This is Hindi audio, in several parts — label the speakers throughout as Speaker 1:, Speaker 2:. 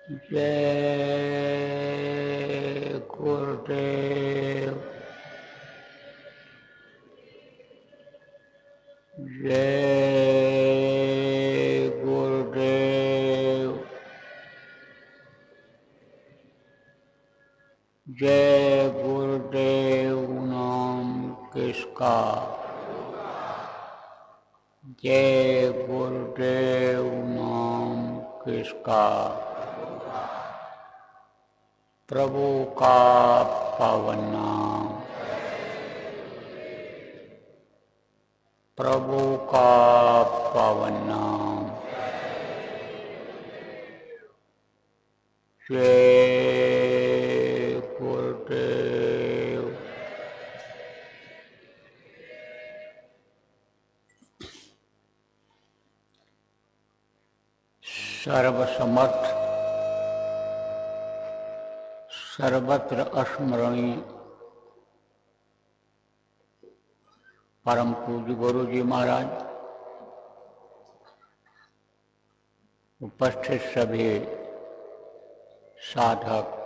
Speaker 1: जय गुरुदेव। जय गुरुदेव। जय गुरुदेव नाम किसका। जय गुरुदेव नाम किसका। प्रभु का पावन नाम। प्रभु का पावन नाम। जय गुरुदेव। सर्वसमर्थ सर्वत्र अस्मरणीय परम पूज्य गुरु जी महाराज, उपस्थित सभी साधक,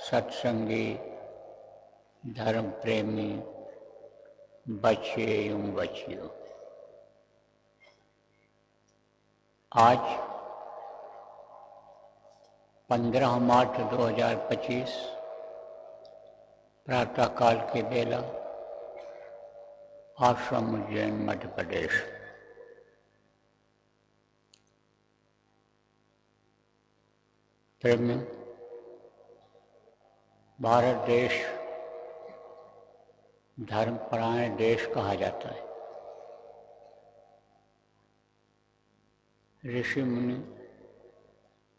Speaker 1: सत्संगी, धर्म प्रेमी बच्चे एवं बच्चियों, आज 15 मार्च 2025 प्रातःकाल के बेला आश्रम उज्जैन मध्य प्रदेश प्रेमियों, भारत देश धर्मपरायण देश कहा जाता है। ऋषि मुनि,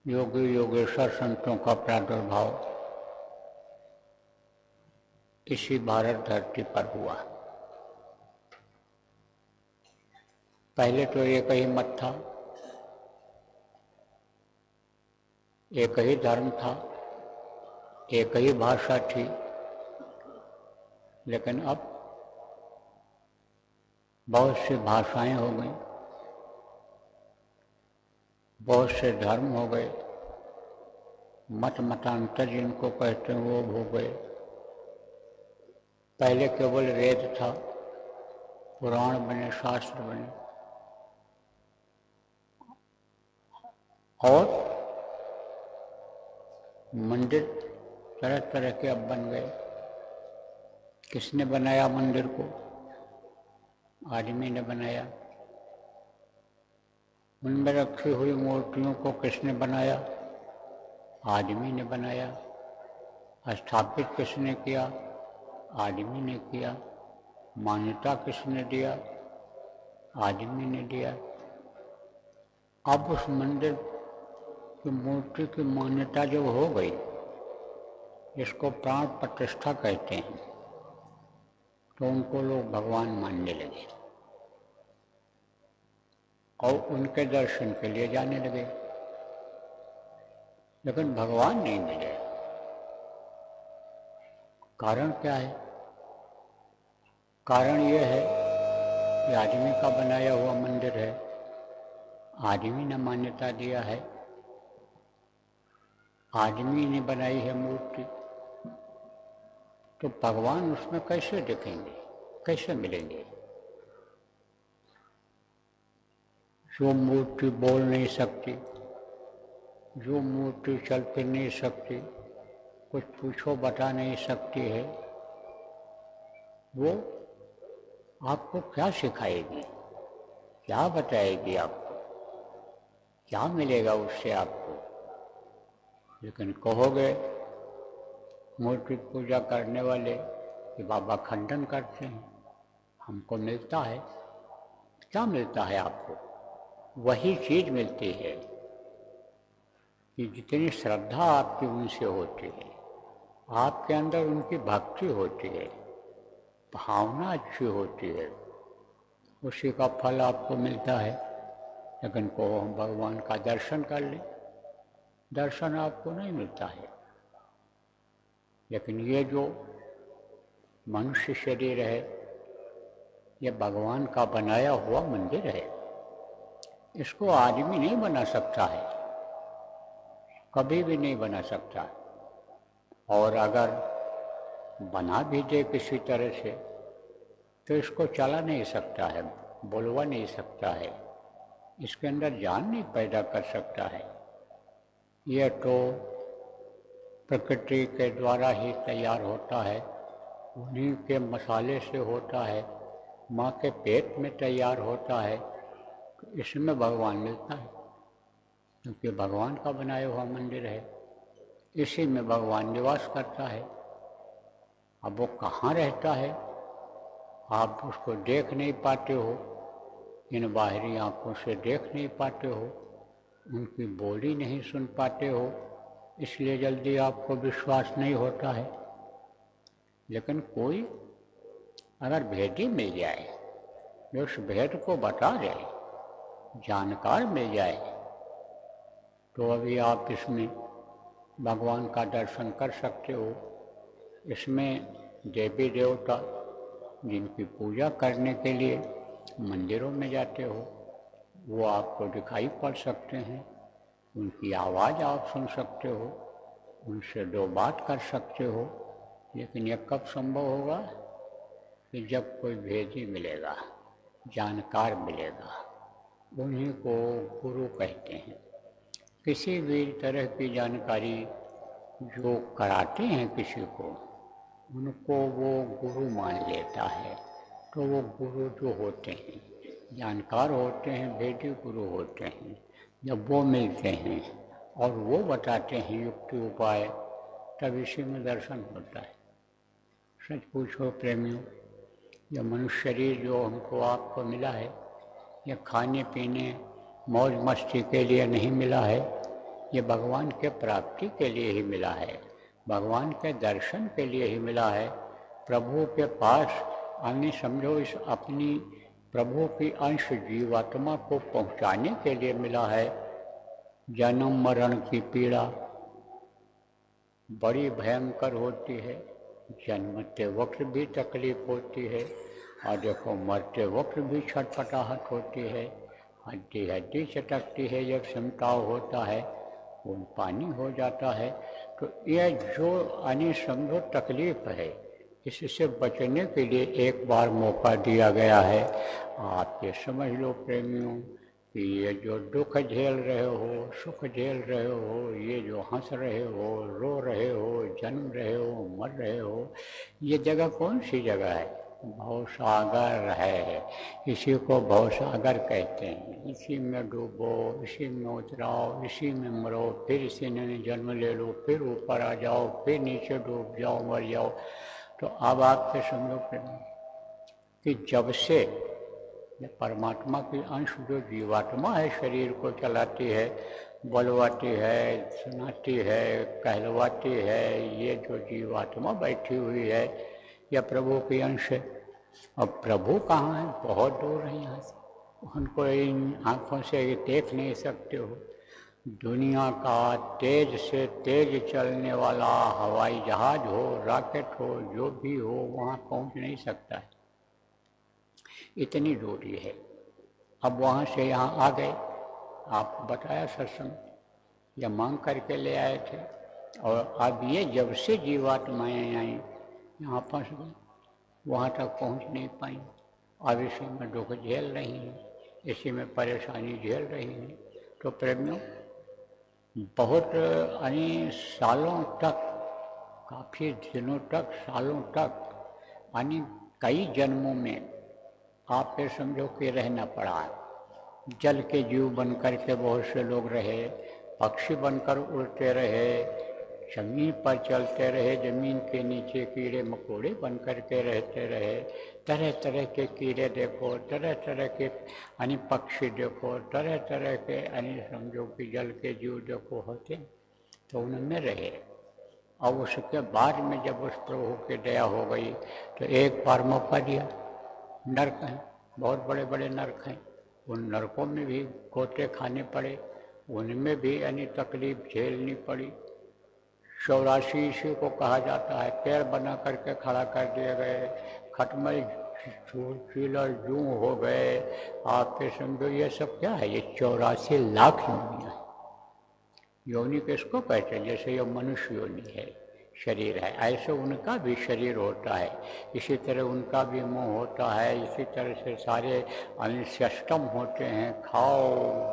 Speaker 1: योगी योगेश्वर संतों का प्रादुर्भाव इसी भारत धरती पर हुआ। पहले तो एक ही मत था, एक ही धर्म था, एक ही भाषा थी, लेकिन अब बहुत सी भाषाएं हो गई, बहुत से धर्म हो गए, मत मतांतर जिनको कहते हैं वो हो गए। पहले केवल वेद था, पुराण बने, शास्त्र बने, और मंदिर तरह तरह के अब बन गए। किसने बनाया मंदिर को? आदमी ने बनाया। उनमें रखी हुई मूर्तियों को किसने बनाया? आदमी ने बनाया। स्थापित किसने किया? आदमी ने किया। मान्यता किसने दिया? आदमी ने दिया। अब उस मंदिर की मूर्ति की मान्यता जब हो गई, जिसको प्राण प्रतिष्ठा कहते हैं, तो उनको लोग भगवान मानने लगे और उनके दर्शन के लिए जाने लगे, लेकिन भगवान नहीं मिले। कारण क्या है? कारण यह है कि आदमी का बनाया हुआ मंदिर है, आदमी ने मान्यता दिया है, आदमी ने बनाई है मूर्ति, तो भगवान उसमें कैसे दिखेंगे, कैसे मिलेंगे? जो मूर्ति बोल नहीं सकती, जो मूर्ति चल फिर नहीं सकती, कुछ पूछो बता नहीं सकती है, वो आपको क्या सिखाएगी, क्या बताएगी आपको, क्या मिलेगा उससे आपको? लेकिन कहोगे मूर्ति पूजा करने वाले कि बाबा खंडन करते हैं, हमको मिलता है। क्या मिलता है आपको? वही चीज मिलती है कि जितनी श्रद्धा आपकी उनसे होती है, आपके अंदर उनकी भक्ति होती है, भावना अच्छी होती है, उसी का फल आपको मिलता है। लेकिन को हम भगवान का दर्शन कर लें, दर्शन आपको नहीं मिलता है। लेकिन ये जो मनुष्य शरीर है, ये भगवान का बनाया हुआ मंदिर है, इसको आदमी नहीं बना सकता है। कभी भी नहीं बना सकता। और अगर बना भी दे किसी तरह से तो इसको चला नहीं सकता है, बुलवा नहीं सकता है, इसके अंदर जान नहीं पैदा कर सकता है। यह तो प्रकृति के द्वारा ही तैयार होता है, उन्हीं के मसाले से होता है, माँ के पेट में तैयार होता है, तो इसमें भगवान मिलता है, क्योंकि भगवान का बनाया हुआ मंदिर है, इसी में भगवान निवास करता है। अब वो कहाँ रहता है आप उसको देख नहीं पाते हो, इन बाहरी आंखों से देख नहीं पाते हो, उनकी बोली नहीं सुन पाते हो, इसलिए जल्दी आपको विश्वास नहीं होता है। लेकिन कोई अगर भेदी मिल जाए जो उस भेद को बता दे, जानकार मिल जाए, तो अभी आप इसमें भगवान का दर्शन कर सकते हो। इसमें देवी देवता जिनकी पूजा करने के लिए मंदिरों में जाते हो वो आपको दिखाई पड़ सकते हैं, उनकी आवाज़ आप सुन सकते हो, उनसे दो बात कर सकते हो। लेकिन यह कब संभव होगा कि जब कोई भेदी मिलेगा, जानकार मिलेगा, उन्हीं को गुरु कहते हैं। किसी भी तरह की जानकारी जो कराते हैं किसी को, उनको वो गुरु मान लेता है। तो वो गुरु जो होते हैं, जानकार होते हैं, भेदी गुरु होते हैं, जब वो मिलते हैं और वो बताते हैं युक्ति उपाय, तब इसी में दर्शन होता है। सच पूछो प्रेमियों, यह मनुष्य शरीर जो हमको आपको मिला है, यह खाने पीने मौज मस्ती के लिए नहीं मिला है, ये भगवान के प्राप्ति के लिए ही मिला है, भगवान के दर्शन के लिए ही मिला है। प्रभु के पास आने समझो इस अपनी प्रभु की अंश जीवात्मा को पहुंचाने के लिए मिला है। जन्म मरण की पीड़ा बड़ी भयंकर होती है, जन्मते वक्त भी तकलीफ होती है, और देखो मरते वक्त भी छटपटाहट होती है, हड्डी हड्डी चटकती है, जब सिमटाव होता है, खून पानी हो जाता है। तो यह जो समझो तकलीफ है, इससे बचने के लिए एक बार मौका दिया गया है। आप ये समझ लो प्रेमियों कि ये जो दुख झेल रहे हो, सुख झेल रहे हो, ये जो हंस रहे हो, रो रहे हो, जन्म रहे हो, मर रहे हो, ये जगह कौन सी जगह है? भवसागर है, इसी को भवसागर कहते हैं। इसी में डूबो, इसी में उतराओ, इसी में मरो, फिर इसी में जन्म ले लो, फिर ऊपर आ जाओ, फिर नीचे डूब जाओ, मर जाओ। तो अब आपके समझो कि जब से परमात्मा की अंश जो जीवात्मा है शरीर को चलाती है, बुलवाती है, सुनाती है, कहलवाती है, ये जो जीवात्मा बैठी हुई है या प्रभु की अंश है। अब प्रभु कहाँ है? बहुत दूर है यहाँ से, उनको इन आँखों से देख नहीं सकते हो। दुनिया का तेज से तेज चलने वाला हवाई जहाज हो, रॉकेट हो, जो भी हो, वहाँ पहुँच नहीं सकता है, इतनी दूरी है। अब वहाँ से यहाँ आ गए, आपको बताया सत्संग, या मांग करके ले आए थे, और अब ये जब से जीवात्माएँ आई यहाँ फंस गई, वहाँ तक पहुँच नहीं पाई। अब इसी में दुख झेल रही हैं, इसी में परेशानी झेल रही हैं। तो प्रेमियों, बहुत सालों तक, काफ़ी दिनों तक, सालों तक, यानी कई जन्मों में आप ये समझो कि रहना पड़ा। जल के जीव बनकर के बहुत से लोग रहे, पक्षी बनकर उड़ते रहे, जमीन पर चलते रहे, जमीन के नीचे कीड़े मकोड़े बन कर के रहते रहे, तरह तरह के कीड़े देखो, तरह तरह के पक्षी देखो, तरह तरह के समझो कि जल के जीव देखो होते, तो उनमें रहे। और उसके बाद में जब उस प्रभु की दया हो गई तो एक बार मौका दिया। नरक हैं, बहुत बड़े बड़े नरक हैं, उन नरकों में भी गोते खाने पड़े, उनमें भी तकलीफ झेलनी पड़ी। 84 इसी को कहा जाता है, पैर बना करके खड़ा कर दिए गए, खटमल चीलर जूं हो गए। आप समझो ये सब क्या है? ये 84 लाख योनियाँ है, योनि किसको कहते हैं? जैसे ये मनुष्य योनि है, शरीर है, ऐसे उनका भी शरीर होता है, इसी तरह उनका भी मुंह होता है, इसी तरह से सारे सिस्टम होते हैं। खाओ,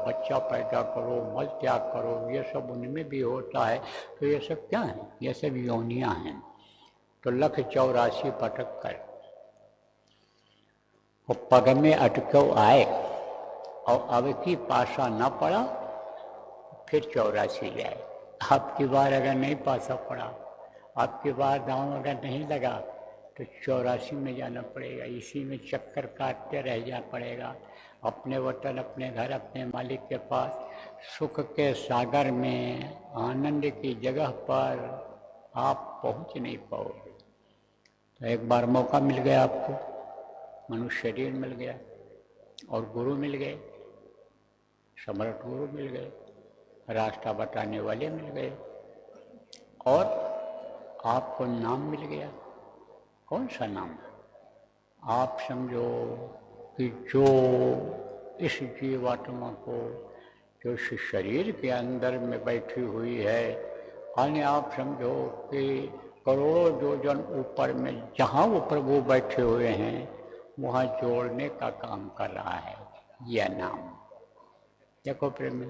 Speaker 1: बच्चा पैदा करो, मल त्याग करो, ये सब उनमें भी होता है। तो ये सब क्या है? ये सब योनियाँ हैं। तो 184 पटक कर वो पग में अटको आए और अब की पासा न पड़ा, फिर 84 जाए। आपकी बार अगर नहीं पासा पड़ा, आपकी बार दांव अगर नहीं लगा, तो 84 में जाना पड़ेगा। इसी में चक्कर काटते रह जा पड़ेगा, अपने वतन, अपने घर, अपने मालिक के पास, सुख के सागर में, आनंद की जगह पर आप पहुंच नहीं पाओगे। तो एक बार मौका मिल गया आपको, मनुष्य शरीर मिल गया और गुरु मिल गए, समर्थ गुरु मिल गए, रास्ता बताने वाले मिल गए और आपको नाम मिल गया। कौन सा नाम? आप समझो कि जो इस जीवात्मा को, जो इस शरीर के अंदर में बैठी हुई है, यानी आप समझो कि करोड़ों योजन ऊपर में जहाँ वो प्रभु बैठे हुए हैं, वहाँ जोड़ने का काम कर रहा है यह नाम। देखो प्रेमी,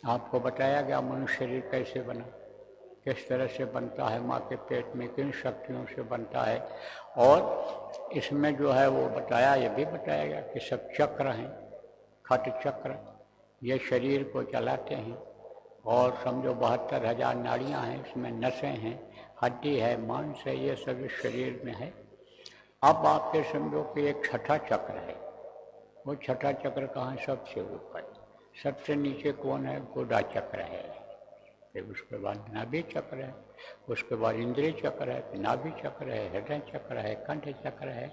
Speaker 1: आपको बताया गया मनुष्य शरीर कैसे बना, किस तरह से बनता है, माँ के पेट में किन शक्तियों से बनता है। और इसमें जो है वो बताया, ये भी बताया गया कि सब चक्र हैं, खट चक्र, ये शरीर को चलाते हैं। और समझो 72,000 नाड़ियाँ हैं, इसमें नसें हैं, हड्डी है, मांस है, ये सब इस शरीर में है। अब आपके समझो कि एक छठा चक्र है। वो छठा चक्र कहाँ? सबसे ऊपर, सबसे नीचे कौन है? गुदा चक्र है। फिर उसके बाद नाभि चक्र है, उसके बाद इंद्रिय चक्र है, फिर नाभि चक्र है, हृदय चक्र है, कंठ चक्र है।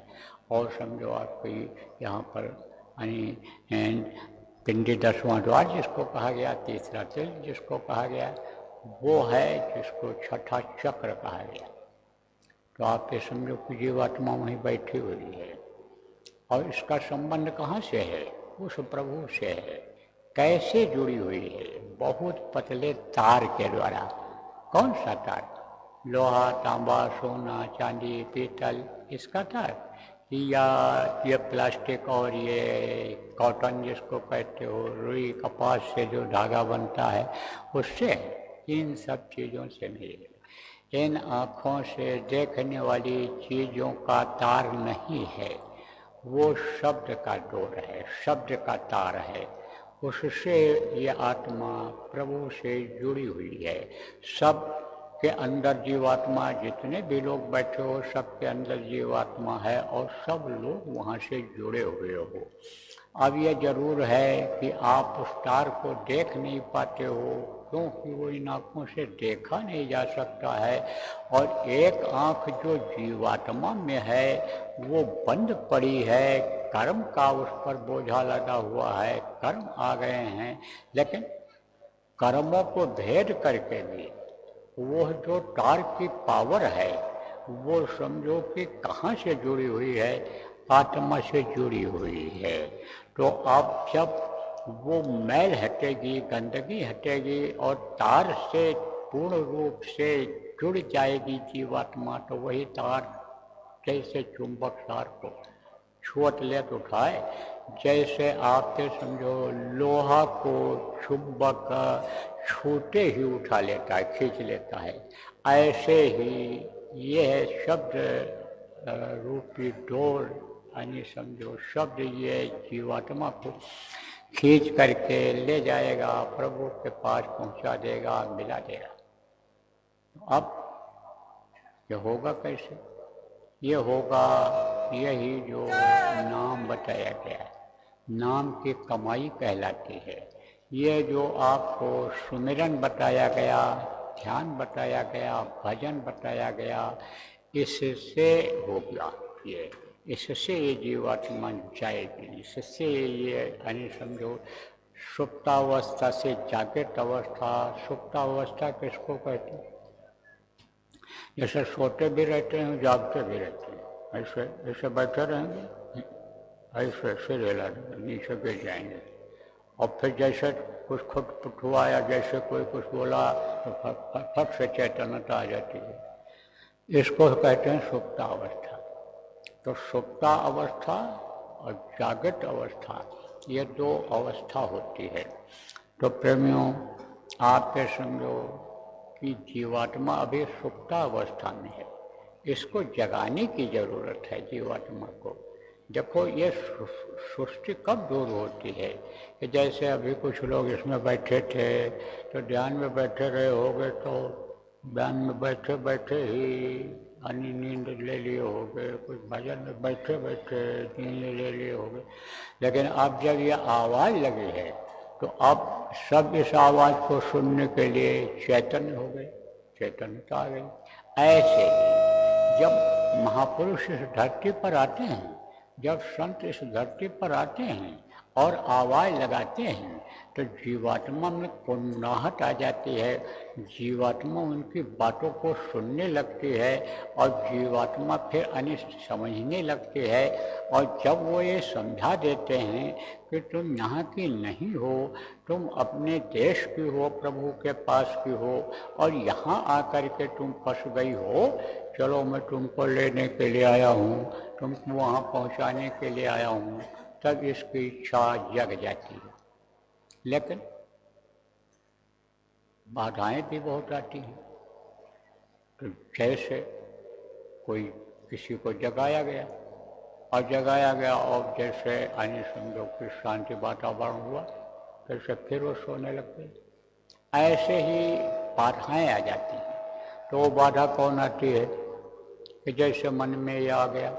Speaker 1: और समझो आपको यहाँ पर पिंडी 10वां द्वार जिसको कहा गया, तीसरा तिल जिसको कहा गया, वो है जिसको छठा चक्र कहा गया। तो आप ये समझो कि जीवात्मा वहीं बैठी हुई है और इसका संबंध कहाँ से है? उस प्रभु से है। कैसे जुड़ी हुई है? बहुत पतले तार के द्वारा। कौन सा तार? लोहा, तांबा, सोना, चांदी, पीतल, इसका तार, या ये प्लास्टिक और ये कॉटन जिसको कहते हो, रुई, कपास से जो धागा बनता है, उससे? इन सब चीज़ों से नहीं। इन आँखों से देखने वाली चीज़ों का तार नहीं है, वो शब्द का डोर है, शब्द का तार है। उससे ये आत्मा प्रभु से जुड़ी हुई है। सब के अंदर जीवात्मा, जितने भी लोग बैठे हो, सबके अंदर जीवात्मा है और सब लोग वहाँ से जुड़े हुए हो। अब ये जरूर है कि आप उस तार को देख नहीं पाते हो, क्योंकि वो इन आँखों से देखा नहीं जा सकता है। और एक आँख जो जीवात्मा में है वो बंद पड़ी है, कर्म का उस पर बोझा लगा हुआ है, कर्म आ गए हैं। लेकिन कर्मों को भेद करके भी वो जो तार की पावर है, वो समझो कि कहाँ से जुड़ी हुई है? आत्मा से जुड़ी हुई है। तो आप जब वो मैल हटेगी, गंदगी हटेगी और तार से पूर्ण रूप से जुड़ जाएगी जीवात्मा, तो वही तार जैसे चुंबक तार को छुअत ले तो उठाए, जैसे आपके समझो लोहा को चुंबक छूते ही उठा लेता है, खींच लेता है, ऐसे ही ये शब्द रूपी डोर, यानी समझो शब्द ये जीवात्मा को खींच करके ले जाएगा, प्रभु के पास पहुंचा देगा, मिला देगा। अब ये होगा कैसे? ये होगा यही जो नाम बताया गया है, नाम की कमाई कहलाती है। ये जो आपको सुमिरन बताया गया, ध्यान बताया गया, भजन बताया गया, इससे होगा ये, इससे ये जीवात्मा जाएगी, इससे ये यानी समझो सुप्तावस्था से जागृत अवस्था। सुप्तावस्था किसको कहते हैं? जैसे सोते भी रहते हैं, जागते भी रहते हैं। ऐसे ऐसे बैठे रहेंगे, ऐसे सिर हिला नीचे गिर जाएंगे और फिर जैसे कुछ खुट हुआ या जैसे कोई कुछ बोला तो फट से चैतन्यता आ जाती है। इसको कहते हैं सुप्तावस्था। तो सुप्तावस्था और जागृत अवस्था, ये दो अवस्था होती है। तो प्रेमियों, आप ये समझो कि जीवात्मा अभी सुप्तावस्था में है, इसको जगाने की जरूरत है जीवात्मा को। देखो ये सुस्ती कब दूर होती है कि जैसे अभी कुछ लोग इसमें बैठे थे तो ध्यान में बैठे रहे होगे, तो ध्यान में बैठे बैठे ही नींद ले लिए होगे, कुछ भजन में बैठे बैठे नींद ले लिए होगे। लेकिन अब जब ये आवाज़ लगी है तो अब सब इस आवाज़ को सुनने के लिए चैतन्य हो गए, चैतन्यता आ गई। ऐसे ही जब महापुरुष इस धरती पर आते हैं, जब संत इस धरती पर आते हैं और आवाज़ लगाते हैं तो जीवात्मा में कुन्नाहट आ जाती है, जीवात्मा उनकी बातों को सुनने लगती है और जीवात्मा फिर अनिष्ट समझने लगती है। और जब वो ये समझा देते हैं कि तुम यहाँ की नहीं हो, तुम अपने देश की हो, प्रभु के पास की हो, और यहाँ आकर के तुम फंस गई हो, चलो मैं तुमको लेने के लिए आया हूँ, तुमको वहाँ पहुँचाने के लिए आया हूँ, तब इसकी इच्छा जग जाती है। लेकिन बाधाएं भी बहुत आती हैं। तो जैसे कोई किसी को जगाया गया और जैसे अन्य समझो कि शांति वातावरण हुआ, जैसे फिर वो सोने लग गए। ऐसे ही बाधाएं आ जाती हैं। तो वो बाधा कौन आती है कि जैसे मन में ये आ गया,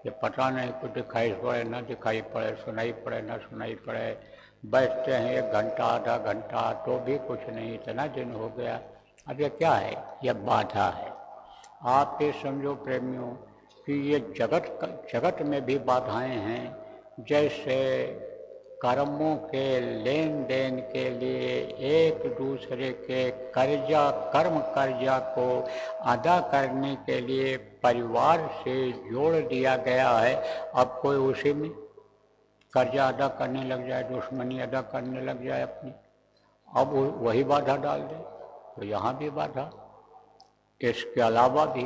Speaker 1: ये पता नहीं कुछ दिखाई पड़े ना दिखाई पड़े, सुनाई पड़े ना सुनाई पड़े, बैठते हैं 1 घंटा आधा घंटा तो भी कुछ नहीं, इतना दिन हो गया। अब ये क्या है? यह बाधा है। आप ये समझो प्रेमियों कि ये जगत में भी बाधाएं हैं। जैसे कर्मों के लेन देन के लिए एक दूसरे के कर्म कर्जा को अदा करने के लिए परिवार से जोड़ दिया गया है। अब कोई उसी में कर्जा अदा करने लग जाए, दुश्मनी अदा करने लग जाए अपनी, अब वही बाधा डाल दे, तो यहाँ भी बाधा। इसके अलावा भी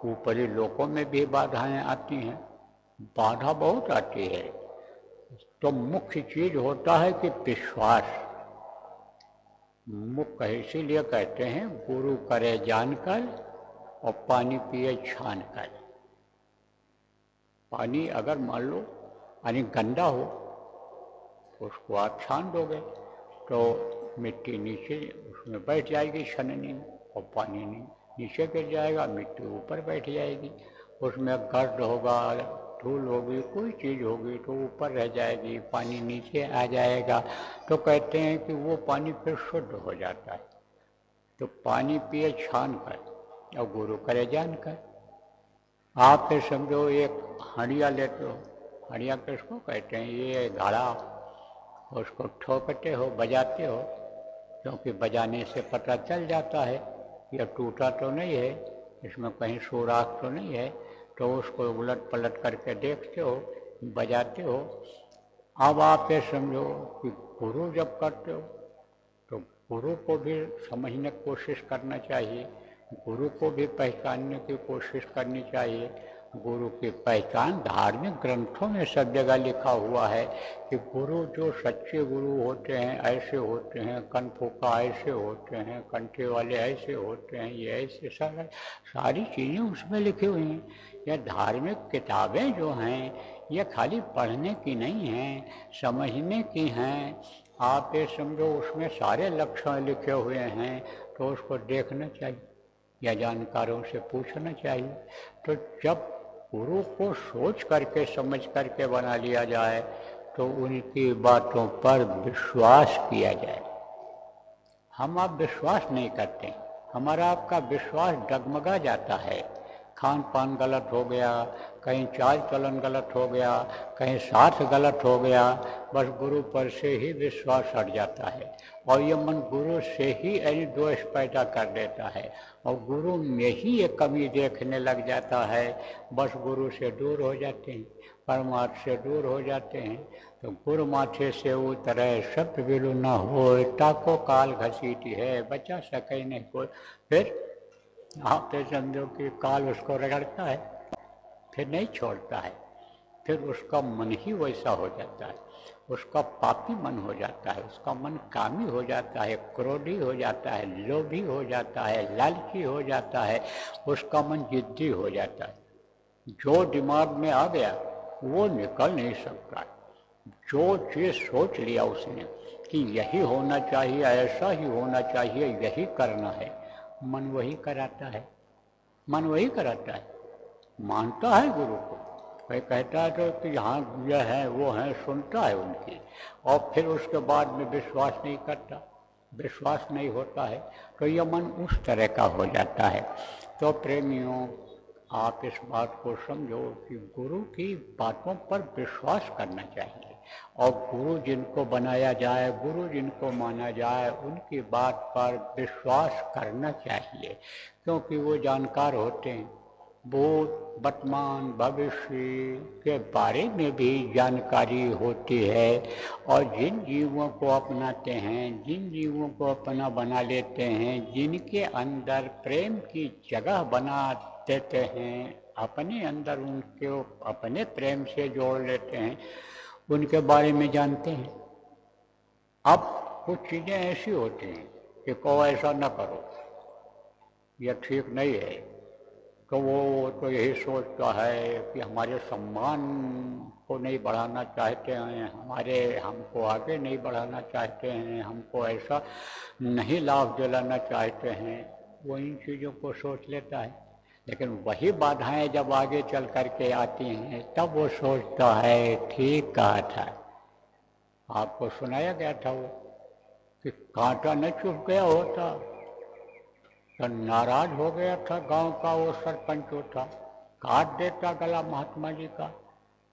Speaker 1: ऊपरी लोकों में भी बाधाएं आती हैं, बाधा बहुत आती है। तो मुख्य चीज होता है कि विश्वास। मुख्य इसीलिए कहते हैं गुरु करे जानकर और पानी पिए छान कर। पानी अगर मान लो यानी गंदा हो तो उसको आप छान दोगे तो मिट्टी नीचे उसमें बैठ जाएगी छननी में, और पानी नीचे गिर जाएगा, मिट्टी ऊपर बैठ जाएगी। उसमें गर्द होगा, धूल होगी, कोई चीज़ होगी तो ऊपर रह जाएगी, पानी नीचे आ जाएगा। तो कहते हैं कि वो पानी फिर शुद्ध हो जाता है। तो पानी पिए छान कर और गुरु करे जान कर। आप फिर समझो एक हंडिया लेते हो, हंडिया किसको कहते हैं? ये घड़ा, उसको ठोकते हो, बजाते हो, क्योंकि बजाने से पता चल जाता है यह टूटा तो नहीं है, इसमें कहीं सुराख तो नहीं है। तो उसको उलट पलट करके देखते हो, बजाते हो। अब आप ये समझो कि गुरु जब करते हो तो गुरु को भी समझने की कोशिश करना चाहिए, गुरु को भी पहचानने की कोशिश करनी चाहिए। गुरु की पहचान धार्मिक ग्रंथों में सब जगह लिखा हुआ है कि गुरु जो सच्चे गुरु होते हैं ऐसे होते हैं, कनफुका ऐसे होते हैं, कंठे वाले ऐसे होते हैं, ये ऐसे सारी चीज़ें उसमें लिखी हुई हैं। यह धार्मिक किताबें जो हैं ये खाली पढ़ने की नहीं हैं, समझने की हैं। आप ये समझो उसमें सारे लक्षण लिखे हुए हैं, तो उसको देखना चाहिए या जानकारों से पूछना चाहिए। तो जब गुरु को सोच करके समझ करके बना लिया जाए तो उनकी बातों पर विश्वास किया जाए। हम आप विश्वास नहीं करते, हमारा आपका विश्वास डगमगा जाता है। खान पान गलत हो गया, कहीं चाल चलन गलत हो गया, कहीं साथ गलत हो गया, बस गुरु पर से ही विश्वास हट जाता है और ये मन गुरु से ही यानी दोष पैदा कर देता है और गुरु में ही ये कमी देखने लग जाता है। बस गुरु से दूर हो जाते हैं, परमात्मा से दूर हो जाते हैं। तो गुरु माथे से उतरे शब्द बिलु न हो, ताको काल घसीटी है, बचा सके नहीं कोई। फिर आप तो समझो कि काल उसको रगड़ता है, फिर नहीं छोड़ता है, फिर उसका मन ही वैसा हो जाता है, उसका पापी मन हो जाता है, उसका मन कामी हो जाता है, क्रोधी हो जाता है, लोभी हो जाता है, लालची हो जाता है, उसका मन जिद्दी हो जाता है। जो दिमाग में आ गया वो निकल नहीं सकता। जो चीज सोच लिया उसने कि यही होना चाहिए, ऐसा ही होना चाहिए, यही करना है, मन वही कराता है, मन वही कराता है। मानता है गुरु को, वही कहता है तो कि यहाँ यह है वो है, सुनता है उनकी और फिर उसके बाद में विश्वास नहीं करता, विश्वास नहीं होता है, तो यह मन उस तरह का हो जाता है। तो प्रेमियों, आप इस बात को समझो कि गुरु की बातों पर विश्वास करना चाहिए और गुरु जिनको बनाया जाए, गुरु जिनको माना जाए, उनकी बात पर विश्वास करना चाहिए, क्योंकि वो जानकार होते हैं। भूत वर्तमान भविष्य के बारे में भी जानकारी होती है और जिन जीवों को अपनाते हैं, जिन जीवों को अपना बना लेते हैं, जिनके अंदर प्रेम की जगह बना देते हैं, अपने अंदर उनके अपने प्रेम से जोड़ लेते हैं, उनके बारे में जानते हैं। अब कुछ चीज़ें ऐसी होती हैं कि को ऐसा न करो, यह ठीक नहीं है, तो वो तो यही सोचता है कि हमारे सम्मान को नहीं बढ़ाना चाहते हैं, हमको आगे नहीं बढ़ाना चाहते हैं, हमको ऐसा नहीं लाभ दिलाना चाहते हैं, वो इन चीज़ों को सोच लेता है। लेकिन वही बाधाएं जब आगे चल करके आती हैं तब वो सोचता है ठीक कहा था। आपको सुनाया गया था वो कि कांटा न चुभ गया होता तो नाराज हो गया था गांव का वो सरपंच था, काट देता गला महात्मा जी का,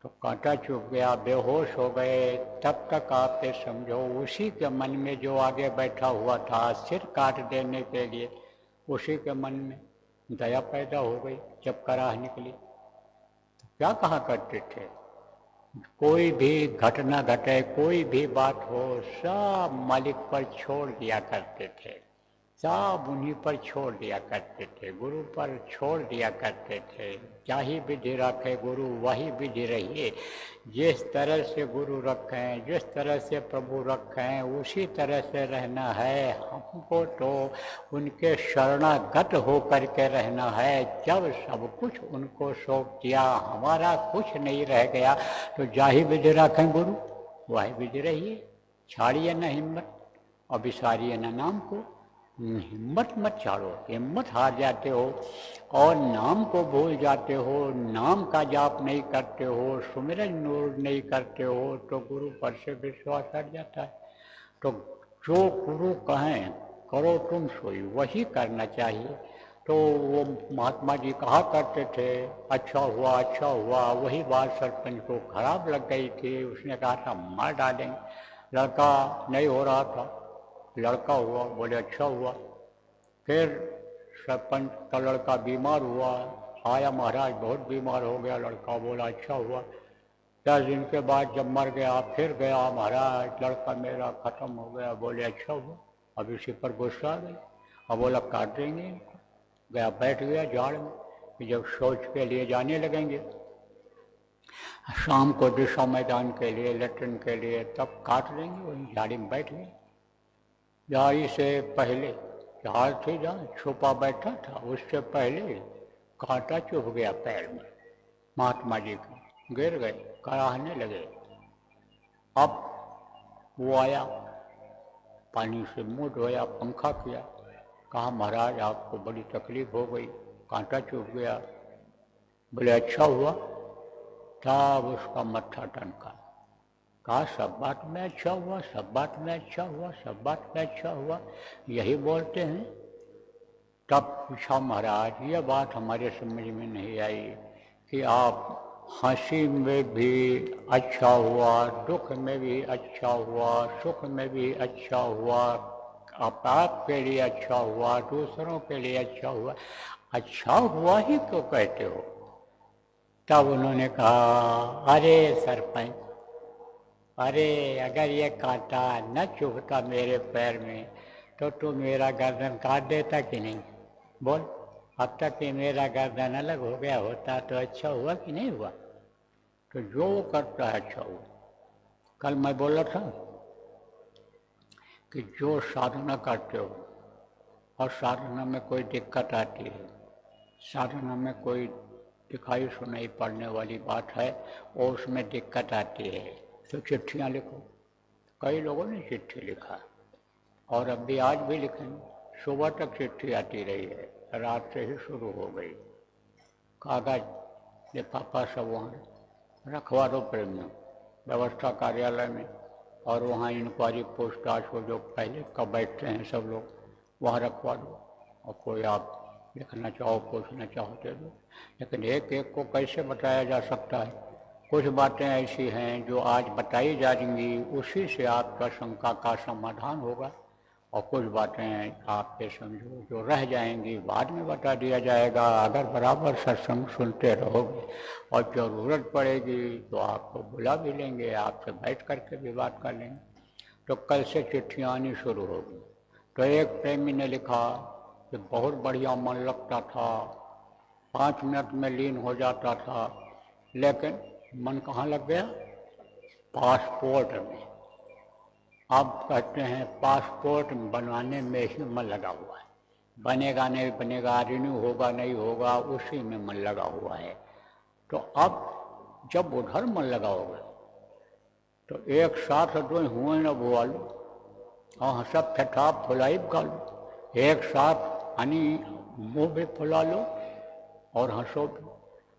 Speaker 1: तो कांटा चुभ गया, बेहोश हो गए। तब तक आप ये समझो उसी के मन में जो आगे बैठा हुआ था सिर काट देने के लिए, उसी के मन में दया पैदा हो गई। जब कराह निकली तो क्या कहा करते थे, कोई भी घटना घटे, कोई भी बात हो, सब मालिक पर छोड़ दिया करते थे, सब उन्हीं पर छोड़ दिया करते थे, गुरु पर छोड़ दिया करते थे। क्या ही विधि रखे गुरु वही विधि रहिए। जिस तरह से गुरु रखें, जिस तरह से प्रभु रखें, उसी तरह से रहना है। हमको तो उनके शरणागत हो करके रहना है। जब सब कुछ उनको सौंप दिया, हमारा कुछ नहीं रह गया, तो जाही विधि रखें गुरु वही विधि रहिए। छाड़िए न हिम्मत और बिसारिए न नाम को। हिम्मत मत छाड़ो, हिम्मत हार जाते हो और नाम को भूल जाते हो, नाम का जाप नहीं करते हो, सुमिरन नूर नहीं करते हो, तो गुरु पर से विश्वास हट जाता है। तो जो गुरु कहें करो तुम सोई, वही करना चाहिए। तो वो महात्मा जी कहा करते थे अच्छा हुआ अच्छा हुआ, वही बात सरपंच को खराब लग गई थी। उसने कहा था मार डालेंगे, लड़का नहीं हो रहा था, लड़का हुआ, बोले अच्छा हुआ। फिर सरपंच का लड़का बीमार हुआ, आया महाराज बहुत बीमार हो गया लड़का, बोला अच्छा हुआ। 10 दिन के बाद जब मर गया फिर गया, महाराज लड़का मेरा खत्म हो गया, बोले अच्छा हुआ। अब इसी पर गुस्सा आ गई, अब बोला काट देंगे इनको। गया बैठ गया झाड़ में कि जब शौच के लिए जाने लगेंगे शाम को दिशा मैदान के लिए, लेटरिन के लिए, तब काट देंगे। वही झाड़ी में बैठ गए। झाड़ी से पहले झाड़ थी जहाँ छुपा बैठा था, उससे पहले कांटा चुभ गया पैर में महात्मा जी का, गिर गए, कराहने लगे। अब वो आया, पानी से मुंह धोया, पंखा किया, कहा महाराज आपको बड़ी तकलीफ हो गई, कांटा चुभ गया। बोले अच्छा हुआ। तब उसका मत्था टनका, कहा सब बात में अच्छा हुआ, सब बात में अच्छा हुआ, सब बात में अच्छा हुआ, यही बोलते हैं। तब पूछा महाराज ये बात हमारे समझ में नहीं आई कि आप हंसी में भी अच्छा हुआ, दुख में भी अच्छा हुआ, सुख में भी अच्छा हुआ, आपके लिए अच्छा हुआ, दूसरों के लिए अच्छा हुआ, अच्छा हुआ ही क्यों कहते हो? तब उन्होंने कहा, अरे सरपंच, अरे अगर ये कांटा न चुभता मेरे पैर में तो तू मेरा गर्दन काट देता कि नहीं? बोल, अब तक कि मेरा गर्दन अलग हो गया होता तो अच्छा हुआ कि नहीं हुआ? तो जो वो करता है अच्छा हुआ। कल मैं बोला था कि जो साधना करते हो और साधना में कोई दिक्कत आती है, साधना में कोई दिखाई सुनाई पड़ने वाली बात है और उसमें दिक्कत आती है तो चिट्ठियाँ लिखो। कई लोगों ने चिट्ठी लिखा और अब भी आज भी लिखेंगे। सुबह तक चिट्ठी आती रही है, रात से ही शुरू हो गई। कागज लिफाफा सब वहाँ रखवा दो प्रेमियों व्यवस्था कार्यालय में, और वहाँ इंक्वायरी पूछताछ हो जो पहले कब बैठते हैं सब लोग, वहाँ रखवा दो। और कोई आप लिखना चाहो, पूछना चाहो दे दो। लेकिन एक एक को कैसे बताया जा सकता है? कुछ बातें ऐसी हैं जो आज बताई जाएंगी, उसी से आपका शंका का समाधान होगा, और कुछ बातें आपके समझो जो रह जाएंगी बाद में बता दिया जाएगा। अगर बराबर सत्संग सुनते रहोगे और ज़रूरत पड़ेगी तो आपको बुला भी लेंगे, आपसे बैठ करके भी बात कर लेंगे। तो कल से चिट्ठियाँ आनी शुरू होगी। तो एक प्रेमी ने लिखा कि बहुत बढ़िया मन लगता था, 5 मिनट में लीन हो जाता था, लेकिन मन कहाँ लग गया? पासपोर्ट में। अब कहते हैं पासपोर्ट बनवाने में ही मन लगा हुआ है, बनेगा नहीं बनेगा, रिन्यू होगा नहीं होगा, उसी में मन लगा हुआ है। तो अब जब उधर मन लगा होगा तो एक साथ दो हुए न बुआ लो और सब फटा फुलाई का लो, एक साथ हनी मुँह भी फुला लो और हंसो भी।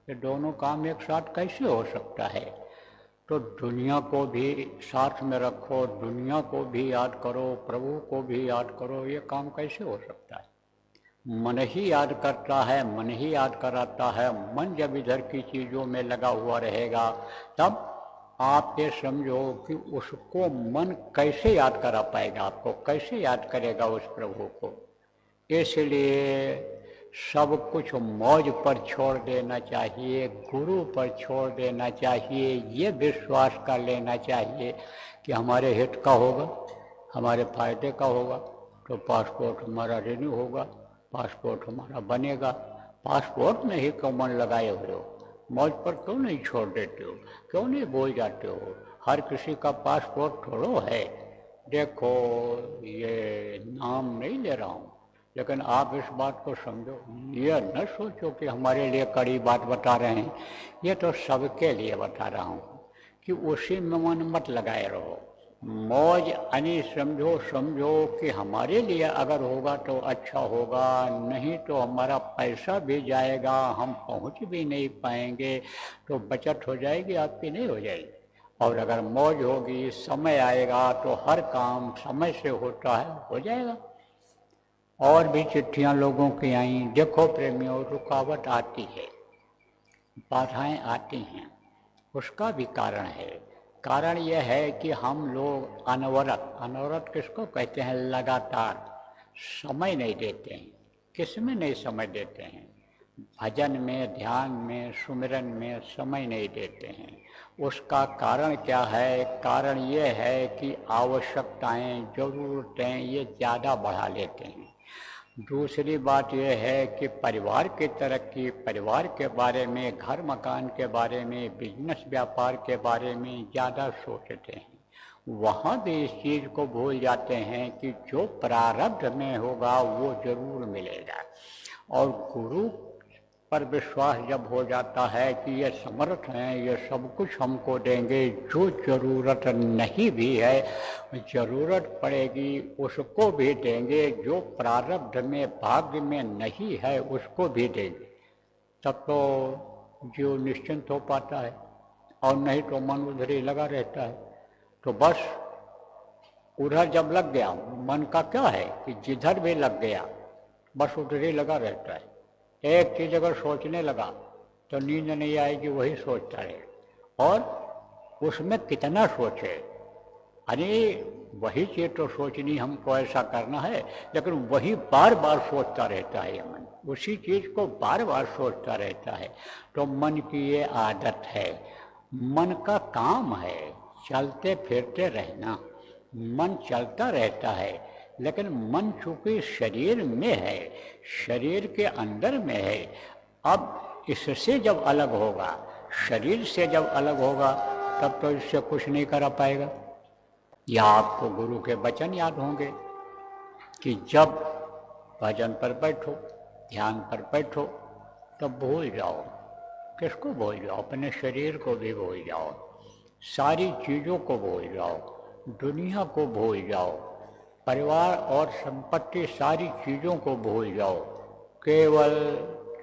Speaker 1: ये दोनों काम एक साथ कैसे हो सकता है? तो दुनिया को भी साथ में रखो, दुनिया को भी याद करो, प्रभु को भी याद करो, ये काम कैसे हो सकता है? मन ही याद करता है, मन ही याद कराता है। मन जब इधर की चीज़ों में लगा हुआ रहेगा तब आप ये समझो कि उसको मन कैसे याद करा पाएगा, आपको कैसे याद करेगा उस प्रभु को। इसलिए सब कुछ मौज पर छोड़ देना चाहिए, गुरु पर छोड़ देना चाहिए, ये विश्वास कर लेना चाहिए कि हमारे हित का होगा, हमारे फायदे का होगा। तो पासपोर्ट हमारा रिन्यू होगा, पासपोर्ट हमारा बनेगा। पासपोर्ट में ही क्यों मन लगाए हुए हो? मौज पर क्यों नहीं छोड़ देते हो? क्यों नहीं बोल जाते हो? हर किसी का पासपोर्ट थोड़ो है। देखो, ये नाम नहीं ले रहा हूँ, लेकिन आप इस बात को समझो, ये न सोचो कि हमारे लिए कड़ी बात बता रहे हैं, ये तो सबके लिए बता रहा हूँ कि उसी में मन मत लगाए रहो। मौज यानी समझो कि हमारे लिए अगर होगा तो अच्छा होगा, नहीं तो हमारा पैसा भी जाएगा, हम पहुँच भी नहीं पाएंगे, तो बचत हो जाएगी आपकी, नहीं हो जाएगी। और अगर मौज होगी, समय आएगा तो हर काम समय से होता है, हो जाएगा। और भी चिट्ठियाँ लोगों की आई। देखो प्रेमियों, रुकावट आती है, बाधाएं आती हैं, उसका भी कारण है। कारण यह है कि हम लोग अनवरत किसको कहते हैं? लगातार समय नहीं देते हैं। किस में नहीं समय देते हैं? भजन में, ध्यान में, सुमिरन में समय नहीं देते हैं। उसका कारण क्या है? कारण ये है कि आवश्यकताएं, ज़रूरतें ये ज़्यादा बढ़ा लेते हैं। दूसरी बात यह है कि परिवार की तरक्की, परिवार के बारे में, घर मकान के बारे में, बिजनेस व्यापार के बारे में ज़्यादा सोचते हैं। वहाँ भी इस चीज़ को भूल जाते हैं कि जो प्रारब्ध में होगा वो जरूर मिलेगा। और गुरु पर विश्वास जब हो जाता है कि ये समर्थ हैं, ये सब कुछ हमको देंगे, जो ज़रूरत नहीं भी है, ज़रूरत पड़ेगी उसको भी देंगे, जो प्रारब्ध में, भाग्य में नहीं है उसको भी देंगे, तब तो जीव निश्चिंत हो पाता है। और नहीं तो मन उधर ही लगा रहता है। तो बस उधर जब लग गया, मन का क्या है कि जिधर भी लग गया बस उधर ही लगा रहता है। एक चीज अगर सोचने लगा तो नींद नहीं आएगी, वही सोचता रहे। और उसमें कितना सोचे, अरे वही चीज तो सोचनी हमको, ऐसा करना है, लेकिन वही बार बार सोचता रहता है ये मन, उसी चीज को बार बार सोचता रहता है। तो मन की ये आदत है, मन का काम है चलते फिरते रहना। मन चलता रहता है, लेकिन मन चूंकि शरीर में है, शरीर के अंदर में है। अब इससे जब अलग होगा, शरीर से जब अलग होगा, तब तो इससे कुछ नहीं कर पाएगा। या आपको गुरु के वचन याद होंगे कि जब भजन पर बैठो, ध्यान पर बैठो, तब भूल जाओ। किसको भूल जाओ? अपने शरीर को भी भूल जाओ, सारी चीज़ों को भूल जाओ, दुनिया को भूल जाओ, परिवार और संपत्ति, सारी चीज़ों को भूल जाओ। केवल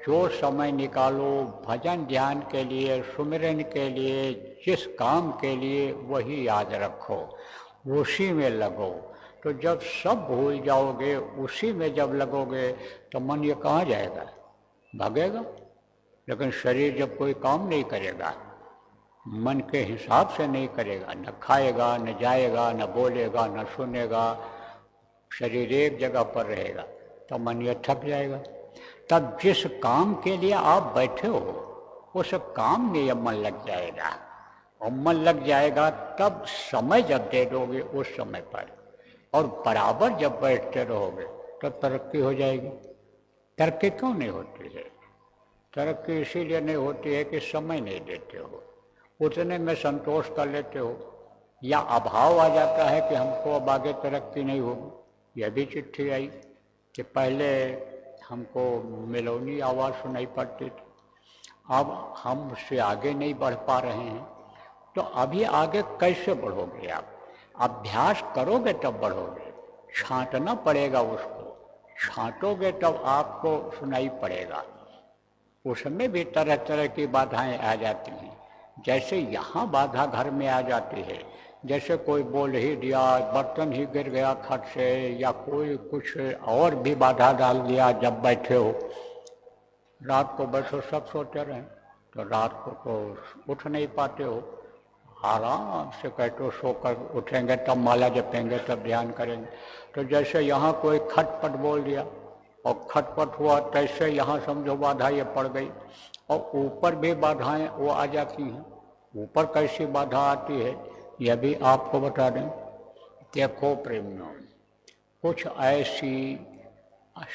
Speaker 1: जो समय निकालो भजन ध्यान के लिए, सुमिरन के लिए, जिस काम के लिए, वही याद रखो, उसी में लगो। तो जब सब भूल जाओगे, उसी में जब लगोगे, तो मन ये कहाँ जाएगा? भागेगा। लेकिन शरीर जब कोई काम नहीं करेगा, मन के हिसाब से नहीं करेगा, न खाएगा, न जाएगा, न बोलेगा, न सुनेगा, शरीर एक जगह पर रहेगा, तो मन ये थक जाएगा। तब जिस काम के लिए आप बैठे हो, उस काम में यह मन लग जाएगा। और मन लग जाएगा तब समय जब दे दोगे उस समय पर, और बराबर जब बैठते रहोगे, तो तरक्की हो जाएगी। तरक्की क्यों नहीं होती है? तरक्की इसीलिए नहीं होती है कि समय नहीं देते हो, उतने में संतोष कर लेते हो, या अभाव आ जाता है कि हमको अब आगे तरक्की नहीं होगी। यह भी चिट्ठी आई कि पहले हमको मिलोनी आवाज़ सुनाई पड़ती थी, अब हम उससे आगे नहीं बढ़ पा रहे हैं। तो अभी आगे कैसे बढ़ोगे आप? अभ्यास करोगे तब बढ़ोगे, छांटना पड़ेगा उसको, छांटोगे तब आपको सुनाई पड़ेगा। उसमें भी तरह तरह की बाधाएं आ जाती हैं। जैसे यहाँ बाधा घर में आ जाती है, जैसे कोई बोल ही दिया, बर्तन ही गिर गया खट से, या कोई कुछ और भी बाधा डाल दिया। जब बैठे हो, रात को बैठो, सब सोते रहें, तो रात को तो उठ नहीं पाते हो। आराम से बैठो, सोकर उठेंगे तब माला जपेंगे, तब ध्यान करेंगे। तो जैसे यहाँ कोई खटपट बोल दिया और खटपट हुआ, तैसे यहाँ समझो बाधा ये पड़ गई। और ऊपर भी बाधाएं वो आ जाती हैं। ऊपर कैसी बाधा आती है यह भी आपको बता दें। देखो प्रेमियों, कुछ ऐसी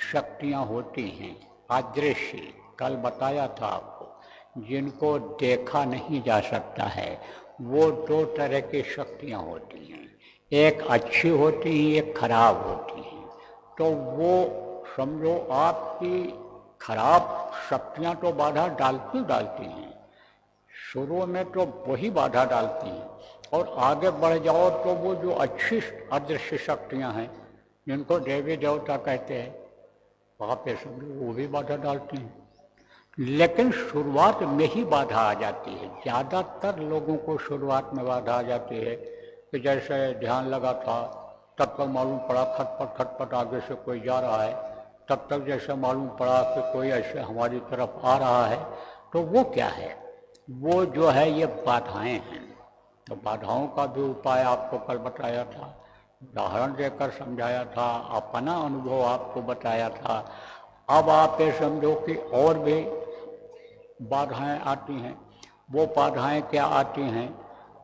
Speaker 1: शक्तियाँ होती हैं अदृश्य, कल बताया था आपको, जिनको देखा नहीं जा सकता है। वो दो तरह की शक्तियाँ होती हैं, एक अच्छी होती है, एक खराब होती है। तो वो समझो आपकी खराब शक्तियाँ तो बाधा डालती हैं, शुरू में तो वही बाधा डालती हैं, और आगे बढ़ जाओ तो वो जो अच्छी अदृश्य शक्तियाँ हैं, जिनको देवी देवता कहते हैं, वहाँ पे समझो वो भी बाधा डालती हैं। लेकिन शुरुआत में ही बाधा आ जाती है। ज़्यादातर लोगों को शुरुआत में बाधा आ जाती है कि जैसे ध्यान लगा था, तब तक मालूम पड़ा खटपट खटपट आगे से कोई जा रहा है, तब तक जैसे मालूम पड़ा कि कोई ऐसे हमारी तरफ आ रहा है। तो वो क्या है? वो जो है ये बाधाएं हैं। तो बाधाओं का भी उपाय आपको कल बताया था, उदाहरण देकर समझाया था, अपना अनुभव आपको बताया था। अब आप ये समझो कि और भी बाधाएं आती हैं। वो बाधाएं क्या आती हैं?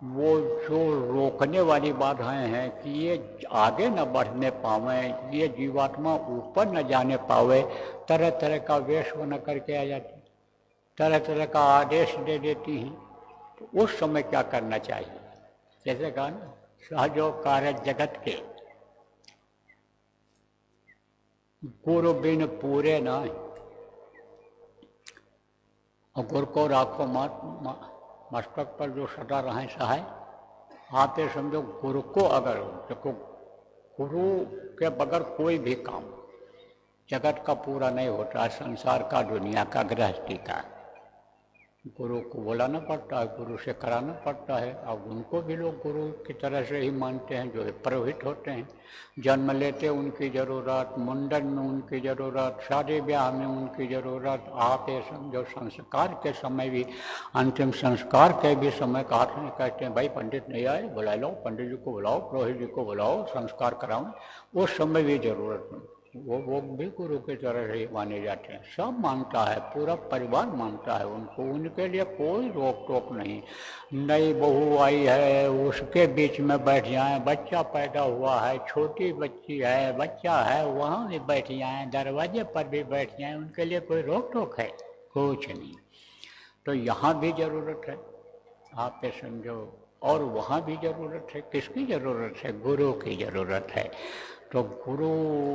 Speaker 1: वो जो रोकने वाली बाधाएं हैं कि ये आगे न बढ़ने पावें, ये जीवात्मा ऊपर न जाने पावे, तरह तरह का वेश बना करके आ जाती, तरह तरह का आदेश दे देती हैं। तो उस समय क्या करना चाहिए? जैसे कहा ना, सहजो कार्य जगत के, गुरु बिन पूरे ना। और गुरु को राखो मस्तक पर जो सदा रहें सहाय। आप ये समझो, गुरु को अगर देखो, गुरु के बगैर कोई भी काम जगत का पूरा नहीं होता, संसार का, दुनिया का, गृहस्थी का। गुरु को बुलाना पड़ता है, गुरु से कराना पड़ता है। अब उनको भी लोग गुरु की तरह से ही मानते हैं, जो पुरोहित होते हैं। जन्म लेते उनकी ज़रूरत, मुंडन में उनकी ज़रूरत, शादी ब्याह में उनकी ज़रूरत। आप ये समझो संस्कार के समय भी, अंतिम संस्कार के भी समय कहते हैं भाई पंडित नहीं आए, बुला लो, पंडित जी को बुलाओ, पुरोहित जी को बुलाओ, संस्कार कराओ। उस समय भी ज़रूरत नहीं, वो भी गुरु की तरह से माने जाते हैं। सब मानता है, पूरा परिवार मानता है उनको, उनके लिए कोई रोक टोक नहीं। नई बहू आई है उसके बीच में बैठ जाए, बच्चा पैदा हुआ है, छोटी बच्ची है, बच्चा है, वहाँ भी बैठ जाए, दरवाजे पर भी बैठ जाए, उनके लिए कोई रोक टोक है? कुछ नहीं। तो यहाँ भी ज़रूरत है, आप ये समझो। और वहाँ भी ज़रूरत है, किसकी ज़रूरत है? गुरु की ज़रूरत है। तो गुरु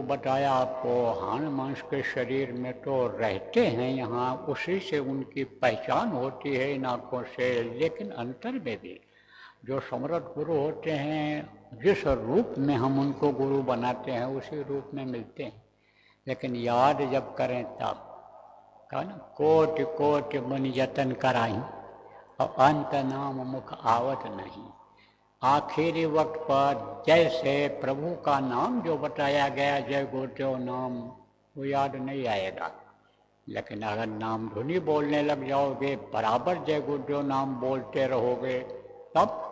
Speaker 1: बताया आपको, हान मांस के शरीर में तो रहते हैं यहाँ, उसी से उनकी पहचान होती है इन आँखों से। लेकिन अंतर में भी जो समर्थ गुरु होते हैं, जिस रूप में हम उनको गुरु बनाते हैं उसी रूप में मिलते हैं। लेकिन याद जब करें तब कहा ना, कोटि कोटि मुनि यतन कराई और अंत नाम मुख आवत नहीं। आखिरी वक्त पर जैसे प्रभु का नाम जो बताया गया, जय गुरुदेव नाम, वो याद नहीं आएगा। लेकिन अगर नाम धुनी बोलने लग जाओगे, बराबर जय गुरुदेव नाम बोलते रहोगे, तब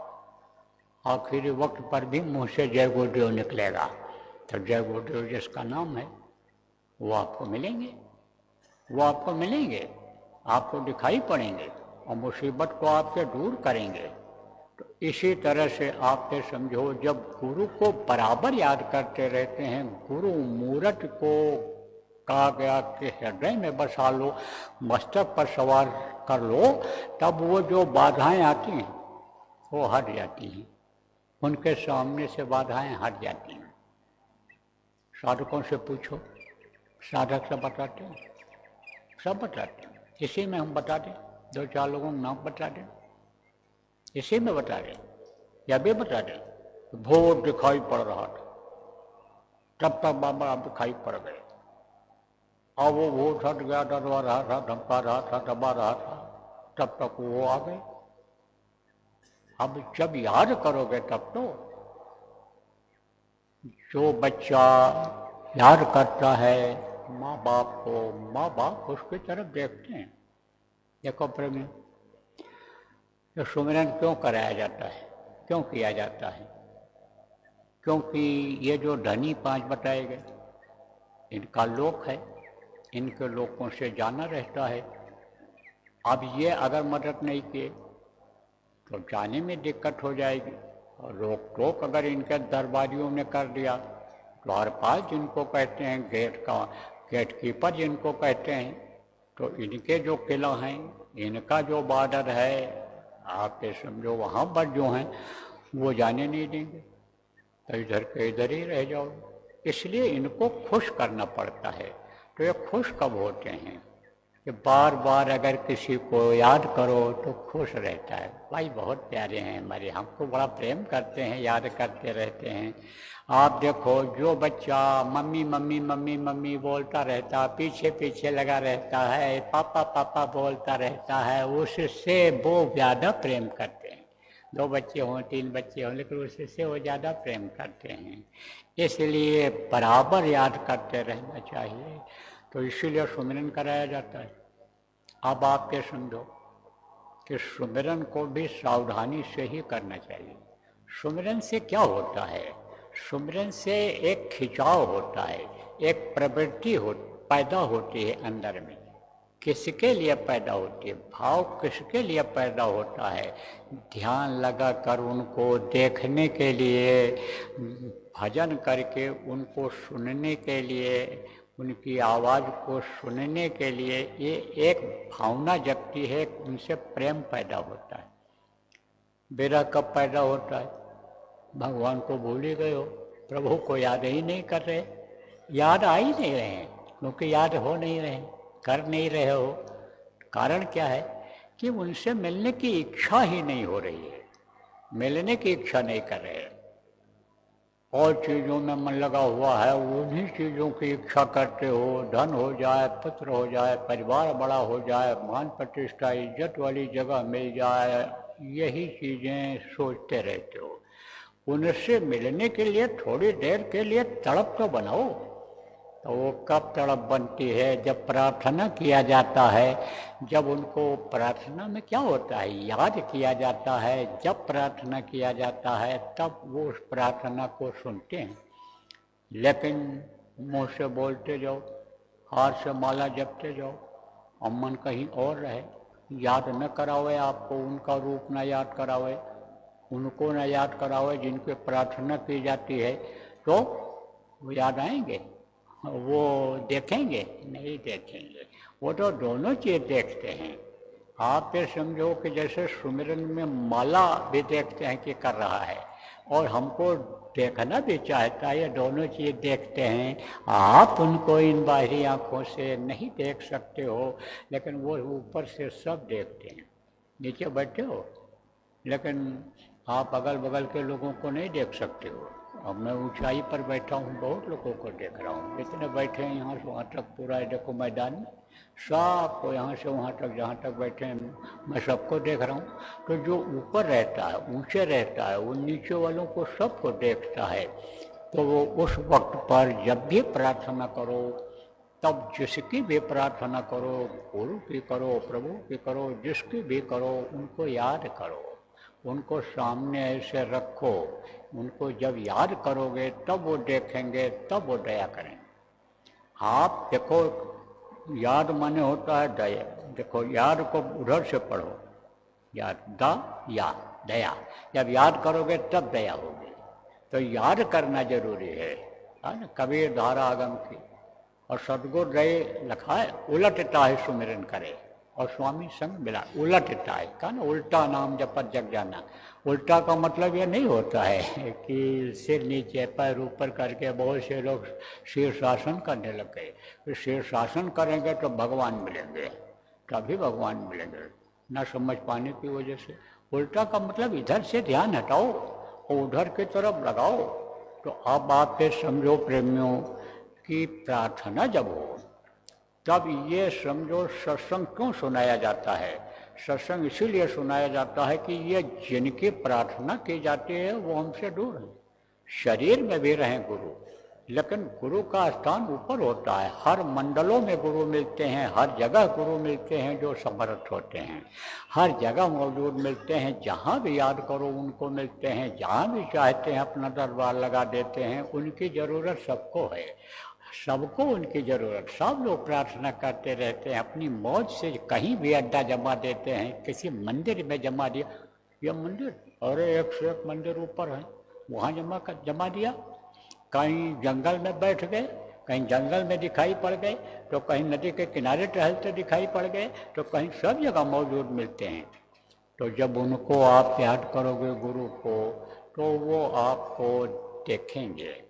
Speaker 1: आखिरी वक्त पर भी मुंह से जय गुरुदेव निकलेगा। तो जय गुरुदेव जिसका नाम है वो आपको मिलेंगे, वो आपको मिलेंगे, आपको दिखाई पड़ेंगे और मुसीबत को आपसे दूर करेंगे। तो इसी तरह से आप ये समझो, जब गुरु को बराबर याद करते रहते हैं, गुरु मूरत को कहा गया कि हृदय में बसा लो, मस्तक पर सवार कर लो, तब वो जो बाधाएं आती हैं वो हट जाती हैं, उनके सामने से बाधाएं हट जाती हैं। साधकों से पूछो, साधक सब बताते हैं, सब बताते हैं। इसी में हम बता दें, दो चार लोगों का नाम बता दें, इसी में बता दें या भी बता दें। भूत दिखाई पड़ रहा था, तब तक बाबा आप दिखाई पड़ गए, और वो भूत हट गया, डरवा रहा था, धमका रहा था, दबा रहा था, तब तक वो आ गए। अब जब याद करोगे तब तो, जो बच्चा याद करता है माँ बाप को, माँ बाप उसकी तरफ देखते हैं। देखो प्रेमी, ये सुमिरन क्यों कराया जाता है, क्यों किया जाता है? क्योंकि ये जो धनी पांच बताए गए, इनका लोक है, इनके लोकों से जाना रहता है। अब ये अगर मदद नहीं किए तो जाने में दिक्कत हो जाएगी, और रोक टोक अगर इनके दरबारियों ने कर दिया, द्वारपाल जिनको कहते हैं, गेट कीपर जिनको कहते हैं, तो इनके जो किला हैं, इनका जो बॉर्डर है, आप ये समझो वहाँ पर जो हैं वो जाने नहीं देंगे, तो इधर के इधर ही रह जाओ। इसलिए इनको खुश करना पड़ता है। तो ये खुश कब होते हैं कि बार बार अगर किसी को याद करो तो खुश रहता है। भाई बहुत प्यारे हैं हमारे, हमको बड़ा प्रेम करते हैं, याद करते रहते हैं। आप देखो, जो बच्चा मम्मी मम्मी मम्मी मम्मी बोलता रहता, पीछे पीछे लगा रहता है, पापा पापा बोलता रहता है, उससे वो ज़्यादा प्रेम करते हैं। 2 बच्चे हों, 3 बच्चे हों, लेकिन उससे वो ज़्यादा प्रेम करते हैं। इसलिए बराबर याद करते रहना चाहिए। तो इसीलिए सुमिरन कराया जाता है। अब आप ये समझो कि सुमिरन को भी सावधानी से ही करना चाहिए। सुमिरन से क्या होता है? सुमिरन से एक खिंचाव होता है, एक प्रवृत्ति पैदा होती है अंदर में। किसके लिए पैदा होती है? भाव किसके लिए पैदा होता है? ध्यान लगा कर उनको देखने के लिए, भजन करके उनको सुनने के लिए, उनकी आवाज़ को सुनने के लिए ये एक भावना जगती है, उनसे प्रेम पैदा होता है। विरह कब पैदा होता है? भगवान को भूल ही गए हो, प्रभु को याद ही नहीं कर रहे, याद आ ही नहीं रहे हैं, क्योंकि याद हो नहीं रहे, कर नहीं रहे हो। कारण क्या है कि उनसे मिलने की इच्छा ही नहीं हो रही है, मिलने की इच्छा नहीं कर रहे हैं। और चीज़ों में मन लगा हुआ है, उन्हीं चीज़ों की इच्छा करते हो, धन हो जाए, पुत्र हो जाए, परिवार बड़ा हो जाए, मान प्रतिष्ठा इज्जत वाली जगह मिल जाए, यही चीज़ें सोचते रहते हो। उनसे मिलने के लिए थोड़ी देर के लिए तड़प तो बनाओ। तो वो कब तड़प बनती है? जब प्रार्थना किया जाता है, जब उनको प्रार्थना में क्या होता है, याद किया जाता है। जब प्रार्थना किया जाता है तब वो उस प्रार्थना को सुनते हैं। लेकिन मुँह से बोलते जाओ, हाथ से माला जपते जाओ और मन कहीं और रहे, याद न करावे आपको, उनका रूप न याद करावे, उनको न याद करावे जिनकी प्रार्थना की जाती है, तो वो याद आएंगे? वो देखेंगे? नहीं देखेंगे। वो तो दोनों चीज़ देखते हैं। आप ये समझो कि जैसे सुमिरन में माला भी देखते हैं कि कर रहा है, और हमको देखना भी चाहता है, ये दोनों चीज़ देखते हैं। आप उनको इन बाहरी आँखों से नहीं देख सकते हो, लेकिन वो ऊपर से सब देखते हैं। नीचे बैठे हो, लेकिन आप अगल बगल के लोगों को नहीं देख सकते हो। अब मैं ऊंचाई पर बैठा हूँ, बहुत लोगों को देख रहा हूँ। इतने बैठे हैं यहाँ से वहाँ तक, पूरा देखो मैदान में सबको, यहाँ से वहाँ तक जहाँ तक बैठे हैं मैं सबको देख रहा हूँ। तो जो ऊपर रहता है, ऊंचे रहता है, वो नीचे वालों को सबको देखता है। तो वो उस वक्त पर जब भी प्रार्थना करो, तब जिसकी भी प्रार्थना करो, गुरु की करो, प्रभु की करो, जिसकी भी करो, उनको याद करो, उनको सामने ऐसे रखो। उनको जब याद करोगे तब वो देखेंगे, तब वो दया करेंगे। आप देखो, याद माने होता है दया। देखो, याद को उधर से पढ़ो, याद, दा या दया। जब याद करोगे तब दया होगी। तो याद करना जरूरी है ना। कबीर धारा आगम की और सदगुरु रहे लिखा है, उलटता है सुमिरन करे और स्वामी संग मिला। उलटता है का ना, उल्टा नाम जपत जग जाना। उल्टा का मतलब ये नहीं होता है कि सिर नीचे पैर ऊपर करके बहुत से लोग शीर्षासन करने लग गए। तो शीर्षासन करेंगे तो भगवान मिलेंगे, तभी भगवान मिलेंगे, ना समझ पाने की वजह से। उल्टा का मतलब इधर से ध्यान हटाओ और उधर की तरफ लगाओ। तो अब आप ये समझो प्रेमियों कि प्रार्थना जब हो तब ये समझो सत्संग क्यों सुनाया जाता है। सत्संग इसीलिए सुनाया जाता है कि ये जिनकी प्रार्थना की जाती है वो हमसे दूर है। शरीर में भी रहें गुरु, लेकिन गुरु का स्थान ऊपर होता है। हर मंडलों में गुरु मिलते हैं, हर जगह गुरु मिलते हैं जो समर्थ होते हैं, हर जगह मौजूद मिलते हैं। जहाँ भी याद करो उनको मिलते हैं, जहाँ भी चाहते हैं अपना दरबार लगा देते हैं। उनकी ज़रूरत सबको है, सबको उनकी ज़रूरत। सब लोग प्रार्थना करते रहते हैं, अपनी मौज से कहीं भी अड्डा जमा देते हैं, किसी मंदिर में जमा दिया। यह मंदिर, अरे 1 से 1 मंदिर ऊपर है, वहाँ जमा दिया। कहीं जंगल में बैठ गए, कहीं जंगल में दिखाई पड़ गए, तो कहीं नदी के किनारे टहलते दिखाई पड़ गए, तो कहीं सब जगह मौजूद मिलते हैं। तो जब उनको आप याद करोगे गुरु को, तो वो आपको देखेंगे।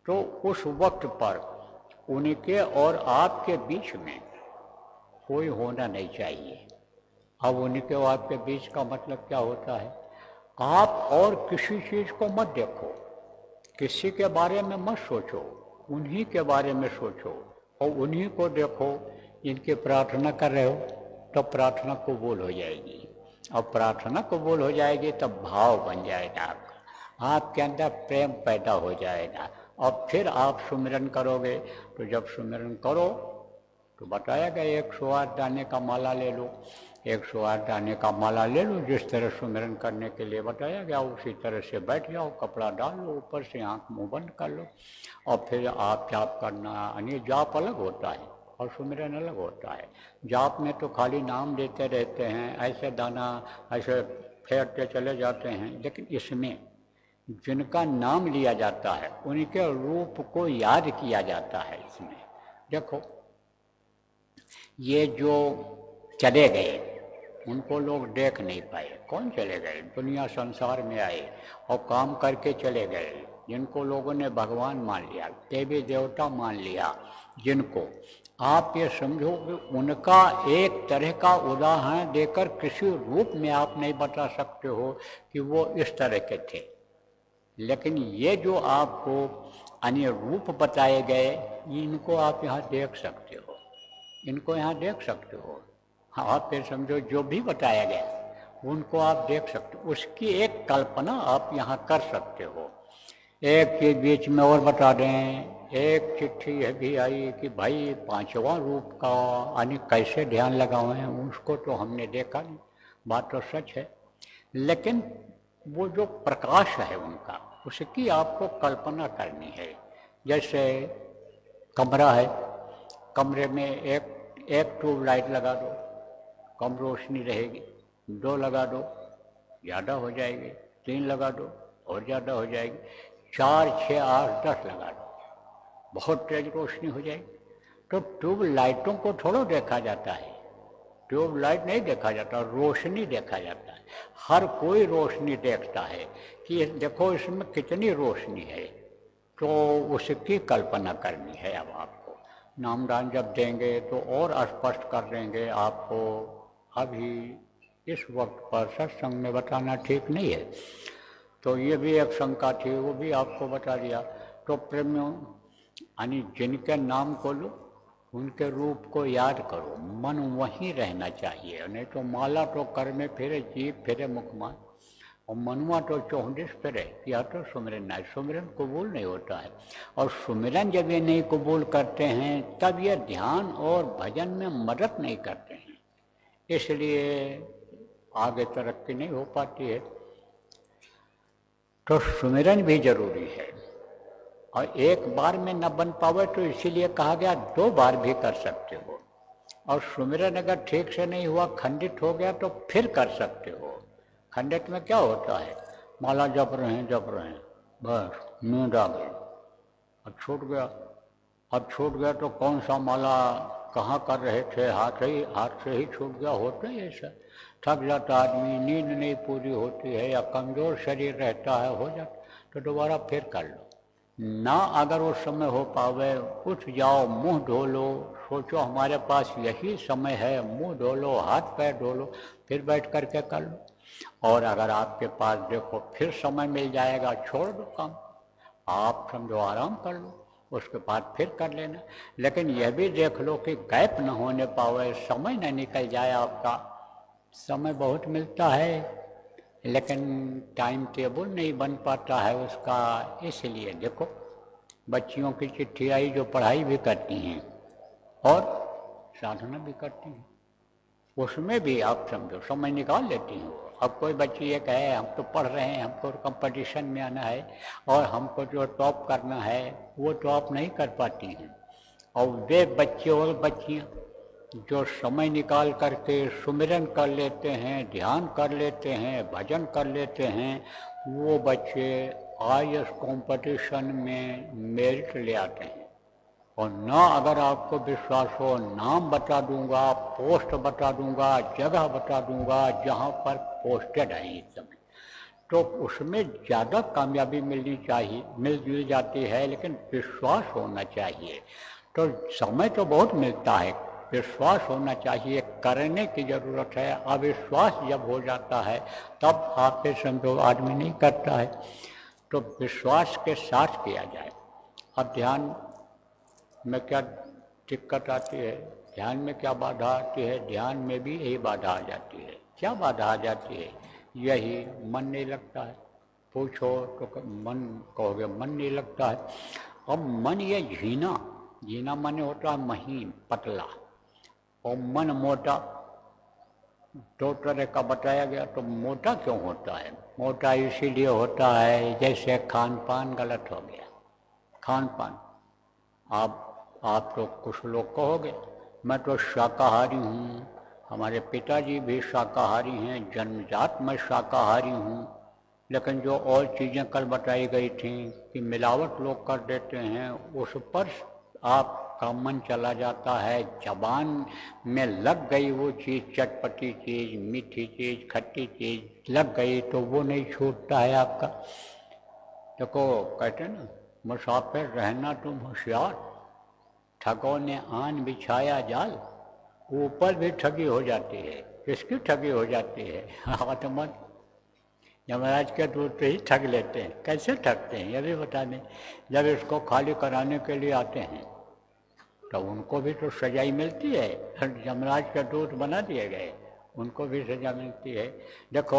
Speaker 1: तो उस वक्त पर उनके और आपके बीच में कोई होना नहीं चाहिए। अब उनके और आपके बीच का मतलब क्या होता है? आप और किसी चीज़ को मत देखो, किसी के बारे में मत सोचो, उन्हीं के बारे में सोचो और उन्हीं को देखो। इनकी प्रार्थना कर रहे हो तो प्रार्थना कबूल हो जाएगी, और प्रार्थना कबूल हो जाएगी तब भाव बन जाएगा, आपके अंदर प्रेम पैदा हो जाएगा। और फिर आप सुमिरन करोगे। तो जब सुमिरन करो तो बताया गया 108 दाने का माला ले लो, 108 दाने का माला ले लो। जिस तरह सुमिरन करने के लिए बताया गया उसी तरह से बैठ जाओ, कपड़ा डाल लो, ऊपर से आँख मुँह बंद कर लो और फिर आप जाप करना। यानी जाप अलग होता है और सुमिरन अलग होता है। जाप में तो खाली नाम लेते रहते हैं, ऐसे दाना ऐसे फेरते चले जाते हैं, लेकिन इसमें जिनका नाम लिया जाता है उनके रूप को याद किया जाता है। इसमें देखो, ये जो चले गए उनको लोग देख नहीं पाए। कौन चले गए? दुनिया संसार में आए और काम करके चले गए, जिनको लोगों ने भगवान मान लिया, देवी देवता मान लिया। जिनको आप ये समझो कि उनका एक तरह का उदाहरण देकर किसी रूप में आप नहीं बता सकते हो कि वो इस तरह के थे, लेकिन ये जो आपको अन्य रूप बताए गए, इनको आप यहाँ देख सकते हो, इनको यहाँ देख सकते हो। हाँ, आप फिर समझो जो भी बताया गया उनको आप देख सकते हो, उसकी एक कल्पना आप यहाँ कर सकते हो। एक के बीच में और बता दें, एक चिट्ठी यह भी आई कि भाई पांचवा रूप का यानी कैसे ध्यान लगाए हैं, उसको तो हमने देखा नहीं, बात तो सच है, लेकिन वो जो प्रकाश है उनका, उसकी आपको कल्पना करनी है। जैसे कमरा है, कमरे में एक ट्यूबलाइट लगा दो, कम रोशनी रहेगी, 2 लगा दो ज़्यादा हो जाएगी, 3 लगा दो और ज़्यादा हो जाएगी, 4, 6, 8, 10 लगा दो, बहुत तेज रोशनी हो जाएगी। तो ट्यूबलाइटों को थोड़ा देखा जाता है, ट्यूबलाइट नहीं देखा जाता, रोशनी देखा जाता है। हर कोई रोशनी देखता है कि देखो इसमें कितनी रोशनी है, तो उसकी कल्पना करनी है। अब आपको नामदान जब देंगे तो और स्पष्ट कर देंगे आपको, अभी इस वक्त पर सत्संग में बताना ठीक नहीं है। तो ये भी एक शंका थी, वो भी आपको बता दिया। तो प्रेमियों, यानी जिनके नाम को लो उनके रूप को याद करो, मन वहीं रहना चाहिए, नहीं तो माला तो कर में फिरे, जीभ फिरे मुखमान, और मनुआ तो 34 फिरे, या तो सुमिरन नहीं, सुमिरन कबूल नहीं होता है। और सुमिरन जब ये नहीं कबूल करते हैं तब ये ध्यान और भजन में मदद नहीं करते हैं, इसलिए आगे तरक्की नहीं हो पाती है। तो सुमिरन भी जरूरी है, और एक बार में न बन पावे तो इसीलिए कहा गया 2 बार भी कर सकते हो। और सुमिरन अगर ठीक से नहीं हुआ, खंडित हो गया, तो फिर कर सकते हो। खंडित में क्या होता है, माला जप रहे हैं, बस नींद आ गई, अब छूट गया तो कौन सा माला कहाँ कर रहे थे, हाथ से ही छूट गया, होता है ऐसा। थक जाता आदमी, नींद नहीं पूरी होती है, या कमज़ोर शरीर रहता है, हो जाता, तो दोबारा फिर कर लो ना। अगर उस समय हो पावे, उठ जाओ, मुंह धो लो, सोचो हमारे पास यही समय है, मुंह धो लो, हाथ पैर धो लो, फिर बैठ करके कर लो। और अगर आपके पास देखो फिर समय मिल जाएगा, छोड़ दो काम, आप समझो आराम कर लो, उसके बाद फिर कर लेना। लेकिन यह भी देख लो कि गैप न होने पावे, समय न निकल जाए आपका। समय बहुत मिलता है, लेकिन टाइम टेबल नहीं बन पाता है उसका। इसलिए देखो, बच्चियों की चिट्ठी आई जो पढ़ाई भी करती हैं और साधना भी करती हैं, उसमें भी आप समझो समय निकाल लेती हो। अब कोई बच्ची ये कहे हम तो पढ़ रहे हैं, हमको कंपटीशन में आना है और हमको जो टॉप करना है, वो तो आप नहीं कर पाती हैं। और वे बच्चे और बच्चियाँ जो समय निकाल करके सुमिरन कर लेते हैं, ध्यान कर लेते हैं, भजन कर लेते हैं, वो बच्चे आईएएस कंपटीशन में मेरिट ले आते हैं। और ना अगर आपको विश्वास हो, नाम बता दूंगा, पोस्ट बता दूंगा, जगह बता दूंगा जहां पर पोस्टेड है इस समय, तो उसमें ज़्यादा कामयाबी मिल जाती है, लेकिन विश्वास होना चाहिए। तो समय तो बहुत मिलता है, विश्वास होना चाहिए, करने की ज़रूरत है। अविश्वास जब हो जाता है तब आप पे समझो आदमी नहीं करता है, तो विश्वास के साथ किया जाए। अब ध्यान में क्या दिक्कत आती है, ध्यान में क्या बाधा आती है, ध्यान में भी यही बाधा आ जाती है। क्या बाधा आ जाती है, यही मन नहीं लगता है। पूछो तो मन कहोगे मन नहीं लगता है। अब मन ये झीना मन होता है महीन पतला, और मन मोटा, 2 तरह का बताया गया। तो मोटा क्यों होता है, मोटा इसीलिए होता है जैसे खान पान गलत हो गया। खान पान आप तो कुछ लोग कहोगे मैं तो शाकाहारी हूँ, हमारे पिताजी भी शाकाहारी हैं, जन्मजात मैं शाकाहारी हूँ, लेकिन जो और चीज़ें कल बताई गई थी कि मिलावट लोग कर देते हैं, उस पर आपका मन चला जाता है। जबान में लग गई वो चीज़, चटपटी चीज़, मीठी चीज़, खट्टी चीज़ लग गई तो वो नहीं छूटता है आपका। देखो कहते हैं ना, मुसाफिर रहना तुम होशियार, ठगों ने आन बिछाया जाल, ऊपर भी ठगी हो जाती है। किसकी ठगी हो जाती है, आत्मा। यमराज के दूत तो ही ठग लेते हैं। कैसे ठगते हैं ये भी बता दें। जब इसको खाली कराने के लिए आते हैं तो उनको भी तो सजाई मिलती है। यमराज के दूत बना दिए गए, उनको भी सजा मिलती है। देखो,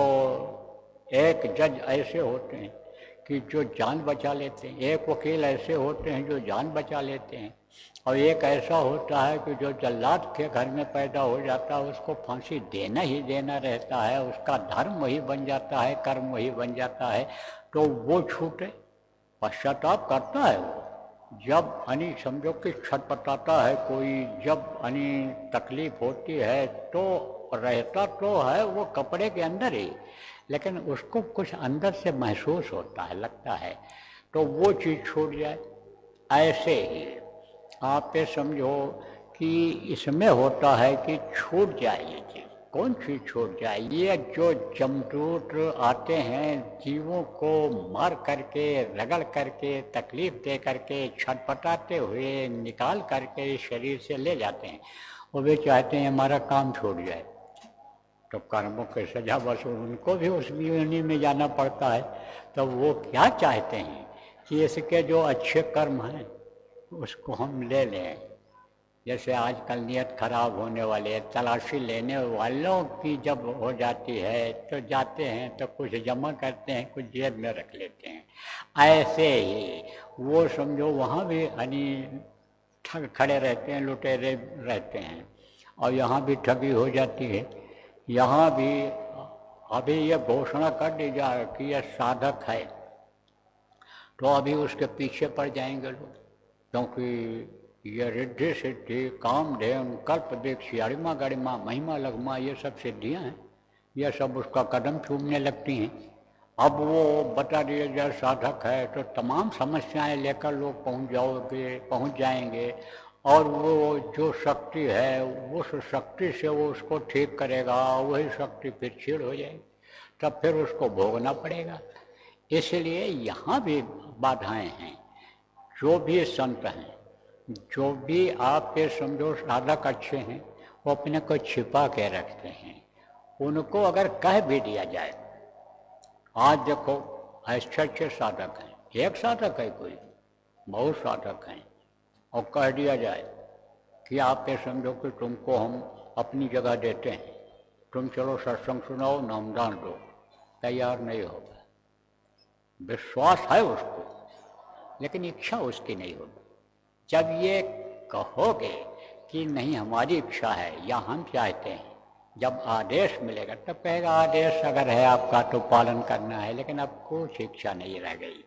Speaker 1: एक जज ऐसे होते हैं कि जो जान बचा लेते हैं, एक वकील ऐसे होते हैं जो जान बचा लेते हैं, और एक ऐसा होता है कि जो जल्लाद के घर में पैदा हो जाता है उसको फांसी देना ही देना रहता है, उसका धर्म वही बन जाता है, कर्म वही बन जाता है। तो वो छूटे, पश्चाताप करता है वो। जब समझो कि छटपटाता है कोई, जब तकलीफ होती है तो रहता तो है वो कपड़े के अंदर ही, लेकिन उसको कुछ अंदर से महसूस होता है, लगता है, तो वो चीज़ छूट जाए। ऐसे ही आप ये समझो कि इसमें होता है कि छूट जाए ये चीज़। कौन चीज़ छूट जाए? ये जो जमदूत आते हैं, जीवों को मार करके, रगड़ करके, तकलीफ दे करके, छटपटाते हुए निकाल करके शरीर से ले जाते हैं, वो भी चाहते हैं हमारा काम छूट जाए। तो कर्मों की सजा बस उनको भी उस योनि में जाना पड़ता है। तो वो क्या चाहते हैं कि इसके जो अच्छे कर्म हैं उसको हम ले लें। जैसे आजकल नियत खराब होने वाले, तलाशी लेने वालों की जब हो जाती है तो जाते हैं तो कुछ जमा करते हैं, कुछ जेब में रख लेते हैं। ऐसे ही वो समझो वहाँ भी ठग खड़े रहते हैं, लुटेरे रहते हैं, और यहाँ भी ठगी हो जाती है। यहाँ भी अभी ये घोषणा कर दी जाए कि यह साधक है तो अभी उसके पीछे पड़ जाएंगे लोग, क्योंकि ये रिद्धि सिद्धि कामधेनु कल्प वृक्ष अरिमा गरिमा महिमा लगमा ये सब सिद्धियाँ हैं, ये सब उसका कदम चूमने लगती हैं। अब वो बता दिया जाए साधक है तो तमाम समस्याएं लेकर लोग पहुँच जाएंगे, और वो जो शक्ति है उस शक्ति से वो उसको ठीक करेगा, वही शक्ति फिर छीड़ हो जाएगी, तब फिर उसको भोगना पड़ेगा। इसलिए यहाँ भी बाधाएं हैं। जो भी संत हैं, जो भी आप ये समझो साधक अच्छे हैं, वो अपने को छिपा के रखते हैं। उनको अगर कह भी दिया जाए, आज देखो अच्छे अच्छे साधक हैं, एक साधक है कोई, बहुत साधक हैं, और कह दिया जाए कि आप ये समझो कि तुमको हम अपनी जगह देते हैं, तुम चलो सत्संग सुनाओ, नामदान दो, तैयार नहीं होगा। विश्वास है उसको, लेकिन इच्छा उसकी नहीं होगी। जब ये कहोगे कि नहीं हमारी इच्छा है या हम चाहते हैं, जब आदेश मिलेगा तब कहेगा आदेश अगर है आपका तो पालन करना है, लेकिन अब कुछ इच्छा नहीं रह गई।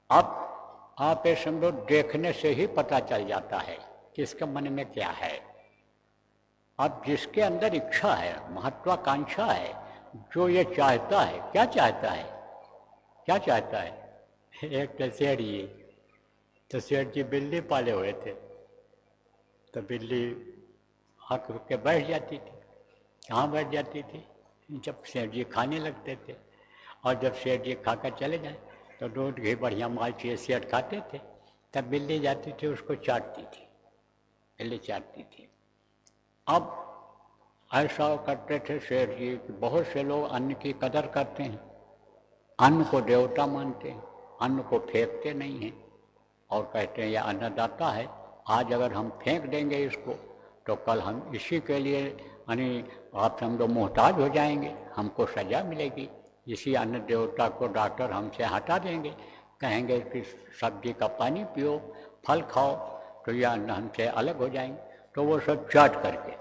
Speaker 1: अब आप ये समझो देखने से ही पता चल जाता है कि इसके मन में क्या है। अब जिसके अंदर इच्छा है, महत्वाकांक्षा है, जो ये चाहता है, क्या चाहता है, क्या चाहता है? एक तो सेठ जी बिल्ली पाले हुए थे, तो बिल्ली आकर के बैठ जाती थी। कहाँ बैठ जाती थी? जब सेठ जी खाने लगते थे, और जब सेठ जी खाकर चले जाए तो दूध घी बढ़िया माल चीज़ सेठ खाते थे, तब बिल्ली जाती थी उसको चाटती थी, बिल्ली चाटती थी। अब ऐसा करते थे सेठ जी, बहुत से लोग अन्न की कदर करते हैं, अन्न को देवता मानते हैं, अन्न को फेंकते नहीं हैं, और कहते हैं यह अन्नदाता है, आज अगर हम फेंक देंगे इसको तो कल हम इसी के लिए आप समझो मोहताज हो जाएंगे, हमको सजा मिलेगी। इसी अन्न देवता को डॉक्टर हमसे हटा देंगे, कहेंगे कि सब्जी का पानी पियो, फल खाओ, तो यह अन्न हमसे अलग हो जाएंगे। तो वो सब चाट करके,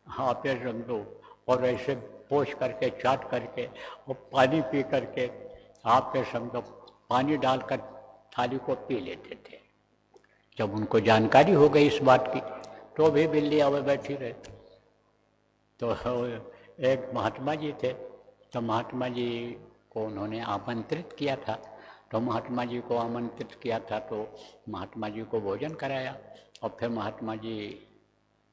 Speaker 1: हाँ पे समझो, और ऐसे पोंछ करके चाट करके और पानी पी करके आप पे समझो पानी डालकर थाली को पी लेते थे। जब उनको जानकारी हो गई इस बात की तो भी बिल्ली आवे बैठी रहे। तो एक महात्मा जी थे, तो महात्मा जी को उन्होंने आमंत्रित किया था, तो महात्मा जी को आमंत्रित किया था तो महात्मा जी को भोजन कराया, और फिर महात्मा जी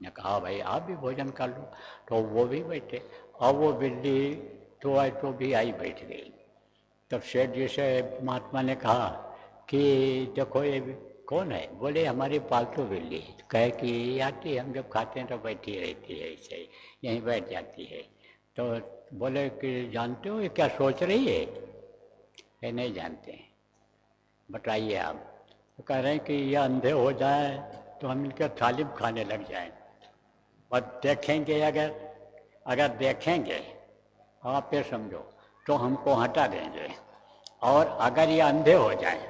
Speaker 1: ने कहा भाई आप भी भोजन कर लो, तो वो भी बैठे, और वो बिल्ली तो भी आई बैठ गई। तब सेठ जी से महात्मा ने कहा कि देखो ये कौन है? बोले हमारी पालतू बिल्ली है। कहे कि आती हम जब खाते हैं तो बैठी रहती है, ऐसे यहीं बैठ जाती है। तो बोले कि जानते हो ये क्या सोच रही है? ये नहीं जानते हैं। बताइए आप। तो कह रहे हैं कि ये अंधे हो जाए तो हम इनके तालिब खाने लग जाएं और देखेंगे, अगर देखेंगे आप ये समझो तो हमको हटा देंगे, और अगर ये अंधे हो जाएं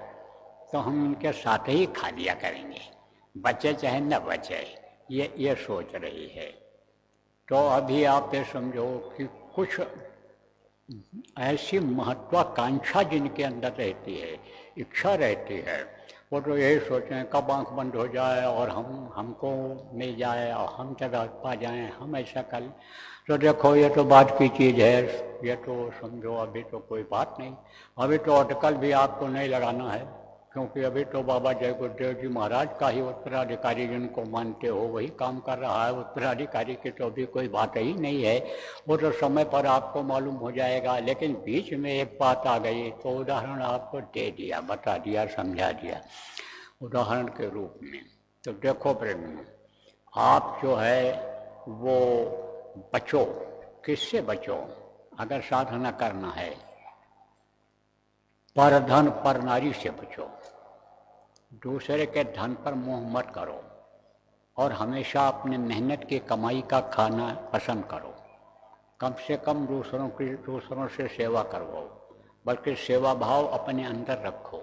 Speaker 1: तो हम उनके साथ ही खा लिया करेंगे, बचे चाहे न बचे। ये सोच रही है। तो अभी आप ये समझो कि कुछ ऐसी महत्वाकांक्षा जिनके अंदर रहती है, इच्छा रहती है, वो तो यही सोचें कब आँख बंद हो जाए और हमको मिल जाए और हम जगह पा जाएं, हम ऐसा कर। तो देखो ये तो बात की चीज़ है, ये तो समझो अभी तो कोई बात नहीं। अभी तो अटकल भी आपको नहीं लगाना है, क्योंकि अभी तो बाबा जय गुरुदेव जी महाराज का ही उत्तराधिकारी जिनको मानते हो वही काम कर रहा है। उत्तराधिकारी की तो अभी कोई बात ही नहीं है, वो तो समय पर आपको मालूम हो जाएगा। लेकिन बीच में एक बात आ गई तो उदाहरण आपको दे दिया, बता दिया, समझा दिया उदाहरण के रूप में। तो देखो प्रेमी, आप जो है वो बचो। किससे बचो? अगर साधना करना है, पर धन पर नारी से बचो। दूसरे के धन पर मोह मत करो और हमेशा अपने मेहनत की कमाई का खाना पसंद करो। कम से कम दूसरों से सेवा करवाओ, बल्कि सेवा भाव अपने अंदर रखो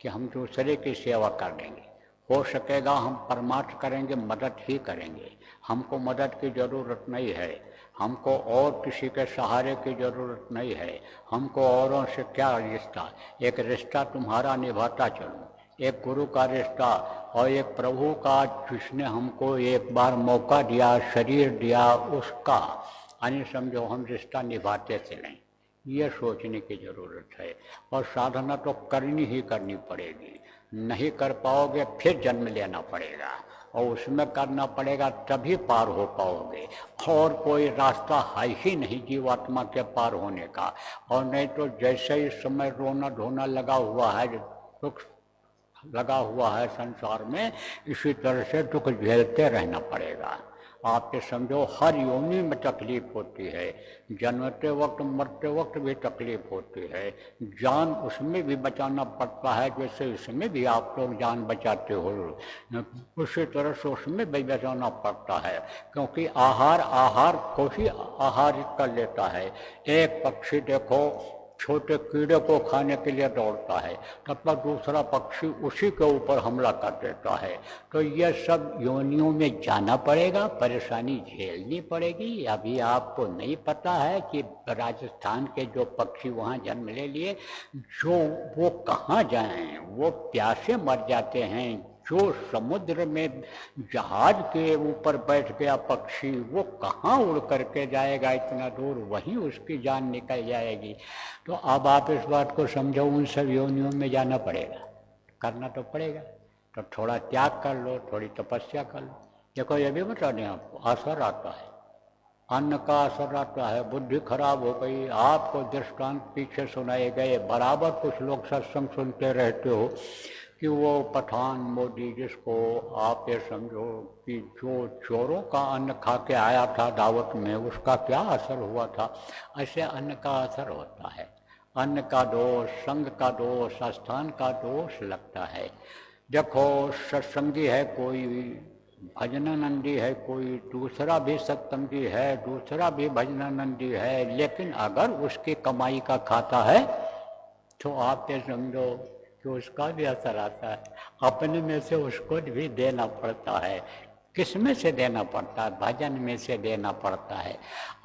Speaker 1: कि हम दूसरे की सेवा कर देंगे। हो सकेगा हम परमार्थ करेंगे, मदद ही करेंगे। हमको मदद की ज़रूरत नहीं है, हमको और किसी के सहारे की ज़रूरत नहीं है। हमको औरों से क्या रिश्ता, एक रिश्ता तुम्हारा निभाता चलूँ, एक गुरु का रिश्ता और एक प्रभु का, जिसने हमको एक बार मौका दिया, शरीर दिया, उसका यानी समझो हम रिश्ता निभाते चलें। ये सोचने की ज़रूरत है। और साधना तो करनी ही करनी पड़ेगी। नहीं कर पाओगे फिर जन्म लेना पड़ेगा, और उसमें करना पड़ेगा तभी पार हो पाओगे। और कोई रास्ता है ही नहीं जीवात्मा के पार होने का। और नहीं तो जैसे इस समय रोना धोना लगा हुआ है, दुख लगा हुआ है संसार में, इसी तरह से दुख झेलते रहना पड़ेगा। आप ये समझो हर योनि में तकलीफ होती है, जन्मते वक्त मरते वक्त भी तकलीफ होती है। जान उसमें भी बचाना पड़ता है, जैसे इसमें भी आप लोग जान बचाते हो, उसी तरह से उसमें भी बचाना पड़ता है। क्योंकि आहार को ही आहारित कर लेता है। एक पक्षी देखो छोटे कीड़े को खाने के लिए दौड़ता है, तब तक दूसरा पक्षी उसी के ऊपर हमला कर देता है। तो ये सब योनियों में जाना पड़ेगा, परेशानी झेलनी पड़ेगी। अभी आपको नहीं पता है कि राजस्थान के जो पक्षी वहाँ जन्म ले लिए, जो वो कहाँ जाएं, वो प्यासे मर जाते हैं। जो समुद्र में जहाज के ऊपर बैठ गया पक्षी, वो कहाँ उड़ करके जाएगा इतना दूर, वहीं उसकी जान निकल जाएगी। तो अब आप इस बात को समझो, उन सब योनियों में जाना पड़ेगा, करना तो पड़ेगा। तो थोड़ा त्याग कर लो, थोड़ी तपस्या कर लो। देखो ये भी बता दें आपको, असर आता है, अन्न का असर आता है। बुद्धि खराब हो गई, आपको दृष्टांत पीछे सुनाए गए। बराबर कुछ लोग सत्संग सुनते रहते हो कि वो पठान मोदी, जिसको आप ये समझो कि जो चोरों का अन्न खा के आया था दावत में, उसका क्या असर हुआ था। ऐसे अन्न का असर होता है। अन्न का दोष, संग का दोष, स्थान का दोष लगता है। देखो सत्संगी है कोई, भजनानंदी है कोई, दूसरा भी सत्संगी है, दूसरा भी भजनानंदी है, लेकिन अगर उसकी कमाई का खाता है तो आप ये समझो कि उसका भी असर आता है। अपने में से उसको भी देना पड़ता है। किस में से देना पड़ता है? भजन में से देना पड़ता है।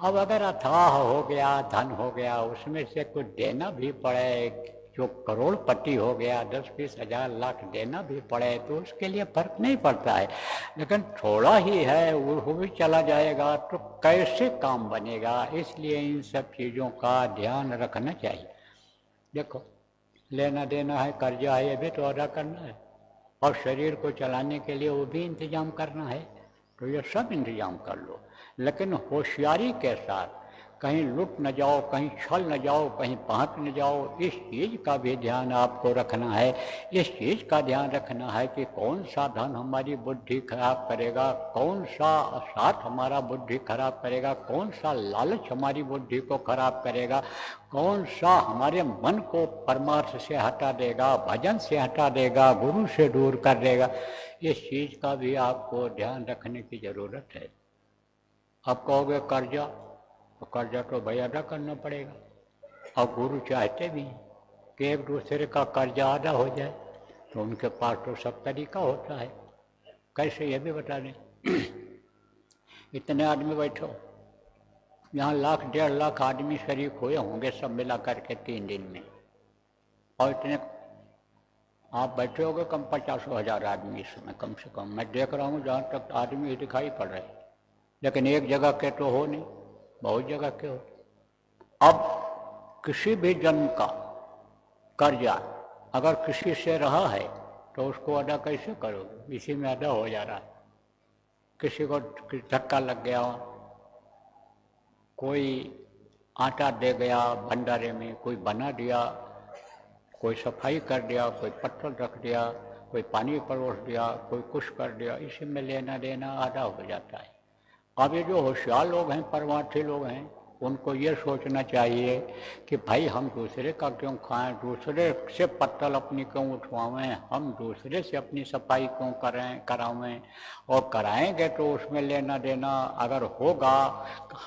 Speaker 1: अब अगर अथाह हो गया, धन हो गया, उसमें से कुछ देना भी पड़े, जो करोड़पति हो गया, 10-20 हजार लाख देना भी पड़े, तो उसके लिए फर्क नहीं पड़ता है। लेकिन थोड़ा ही है, वो भी चला जाएगा तो कैसे काम बनेगा। इसलिए इन सब चीज़ों का ध्यान रखना चाहिए। देखो लेना देना है, कर्जा है, ये भी तो अदा करना है, और शरीर को चलाने के लिए वो भी इंतजाम करना है। तो ये सब इंतजाम कर लो, लेकिन होशियारी के साथ। कहीं लुट न जाओ, कहीं छल न जाओ, कहीं बहक न जाओ। इस चीज़ का भी ध्यान आपको रखना है। इस चीज़ का ध्यान रखना है कि कौन सा धन हमारी बुद्धि खराब करेगा, कौन सा साथ हमारा बुद्धि खराब करेगा, कौन सा लालच हमारी बुद्धि को खराब करेगा, कौन सा हमारे मन को परमार्थ से हटा देगा, भजन से हटा देगा, गुरु से दूर कर देगा। इस चीज़ का भी आपको ध्यान रखने की ज़रूरत है। अब कहोगे कर्जा, तो कर्जा तो भाई अदा करना पड़ेगा। और गुरु चाहते भी हैं कि एक दूसरे का कर्जा अदा हो जाए, तो उनके पास तो सब तरीका होता है। कैसे ये भी बता दें। इतने आदमी बैठो, यहाँ 1 लाख 1.5 लाख आदमी शरीक हुए होंगे सब मिला करके 3 दिन में, और इतने आप बैठे होगे कम 50,000 आदमी इसमें कम से कम। मैं देख रहा हूँ जहाँ तक आदमी दिखाई पड़ रहे, लेकिन एक जगह के तो हो नहीं, बहुत जगह के हो। अब किसी भी जन्म का कर्जा अगर किसी से रहा है तो उसको अदा कैसे करोगे? इसी में अदा हो जा रहा है। किसी को धक्का लग गया, कोई आटा दे गया भंडारे में, कोई बना दिया, कोई सफाई कर दिया, कोई पत्थर रख दिया, कोई पानी परोस दिया, कोई कुछ कर दिया, इसी में लेना देना आधा हो जाता है। अब ये जो होशियार लोग हैं, परमार्थी लोग हैं, उनको ये सोचना चाहिए कि भाई हम दूसरे का क्यों खाएं, दूसरे से पत्तल अपनी क्यों उठवाएं, हम दूसरे से अपनी सफाई क्यों करावें, और कराएंगे तो उसमें लेना देना अगर होगा,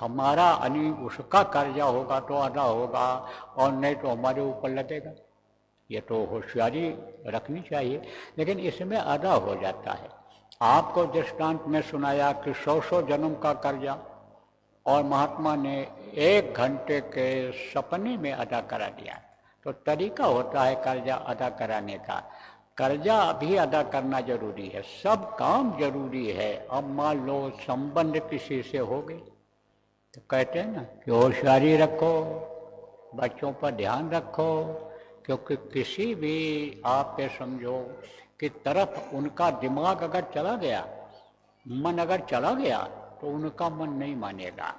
Speaker 1: हमारा यानी उसका कर्जा होगा तो अदा होगा, और नहीं तो हमारे ऊपर लगेगा। ये तो होशियारी रखनी चाहिए, लेकिन इसमें अदा हो जाता है। आपको दृष्टांत में सुनाया कि 100 जन्म का कर्जा, और महात्मा ने 1 घंटे के सपने में अदा करा दिया। तो तरीका होता है कर्जा अदा कराने का। कर्जा भी अदा करना जरूरी है, सब काम जरूरी है। अब मान लो संबंध किसी से हो गए, तो कहते हैं ना कि होशियारी रखो, बच्चों पर ध्यान रखो, क्योंकि किसी भी आप ये समझो कि तरफ उनका दिमाग अगर चला गया, मन अगर चला गया, तो उनका मन नहीं मानेगा।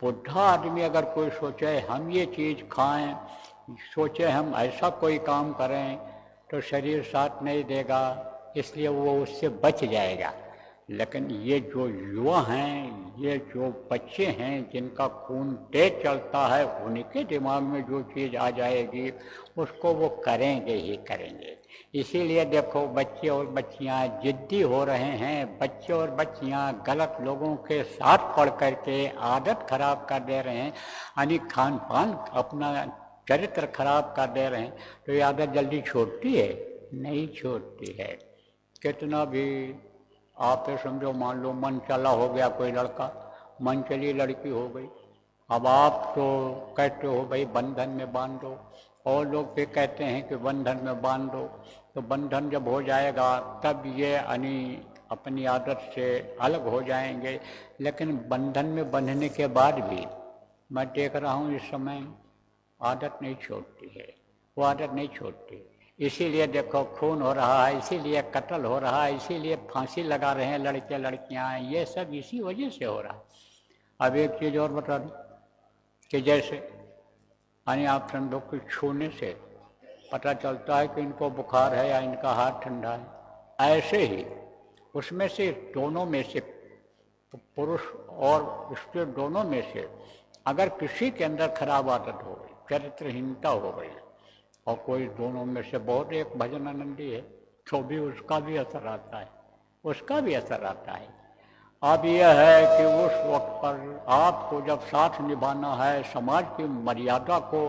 Speaker 1: बुढ़ा आदमी अगर कोई सोचे हम ये चीज़ खाएं, सोचे हम ऐसा कोई काम करें, तो शरीर साथ नहीं देगा, इसलिए वो उससे बच जाएगा। लेकिन ये जो युवा हैं, ये जो बच्चे हैं जिनका खून तेज चलता है, उनके दिमाग में जो चीज़ आ जाएगी उसको वो करेंगे ही करेंगे। इसीलिए देखो बच्चे और बच्चियां जिद्दी हो रहे हैं, बच्चे और बच्चियां गलत लोगों के साथ पढ़ करके आदत खराब कर दे रहे हैं, यानी खान पान अपना चरित्र खराब कर दे रहे हैं। तो ये आदत जल्दी छूटती है? नहीं छूटती है। कितना भी आप ये समझो, मान लो मन चला हो गया कोई लड़का, मन चली लड़की हो गई, अब आप तो कहते हो भाई बंधन में बांध दो, और लोग भी कहते हैं कि बंधन में बांध दो। तो बंधन जब हो जाएगा तब ये अपनी आदत से अलग हो जाएंगे। लेकिन बंधन में बंधने के बाद भी मैं देख रहा हूँ इस समय आदत नहीं छोड़ती है, वो आदत नहीं छोड़ती। इसीलिए देखो खून हो रहा है, इसीलिए कत्ल हो रहा है, इसीलिए फांसी लगा रहे हैं लड़के लड़कियां, ये सब इसी वजह से हो रहा है। अब एक चीज़ और बता दूं कि जैसे यानी आप समझो कि छूने से पता चलता है कि इनको बुखार है या इनका हाथ ठंडा है, ऐसे ही उसमें से दोनों में से, पुरुष और स्त्री दोनों में से अगर किसी के अंदर खराब आदत हो गई, चरित्रहीनता हो गई, और कोई दोनों में से बहुत एक भजन आनंदी है, तो भी उसका भी असर आता है, उसका भी असर आता है। अब यह है कि उस वक्त पर आपको जब साथ निभाना है, समाज की मर्यादा को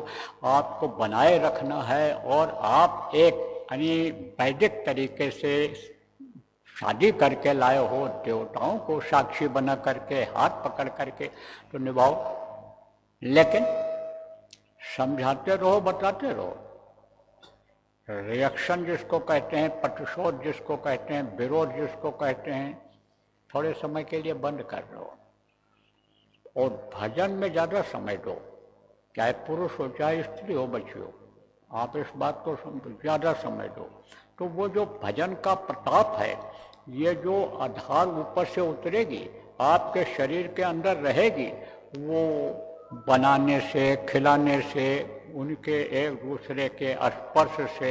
Speaker 1: आपको बनाए रखना है, और आप एक यानी वैदिक तरीके से शादी करके लाए हो, देवताओं को साक्षी बना करके, हाथ पकड़ करके तो निभाओ। लेकिन समझाते रहो, बताते रहो। रिएक्शन जिसको कहते हैं, प्रतिशोध जिसको कहते हैं, विरोध जिसको कहते हैं, थोड़े समय के लिए बंद कर दो और भजन में ज़्यादा समय दो। चाहे पुरुष हो चाहे स्त्री हो, बच्ची हो, आप इस बात को ज़्यादा समय दो। तो वो जो भजन का प्रताप है, ये जो आधार ऊपर से उतरेगी, आपके शरीर के अंदर रहेगी, वो बनाने से, खिलाने से, उनके एक दूसरे के स्पर्श से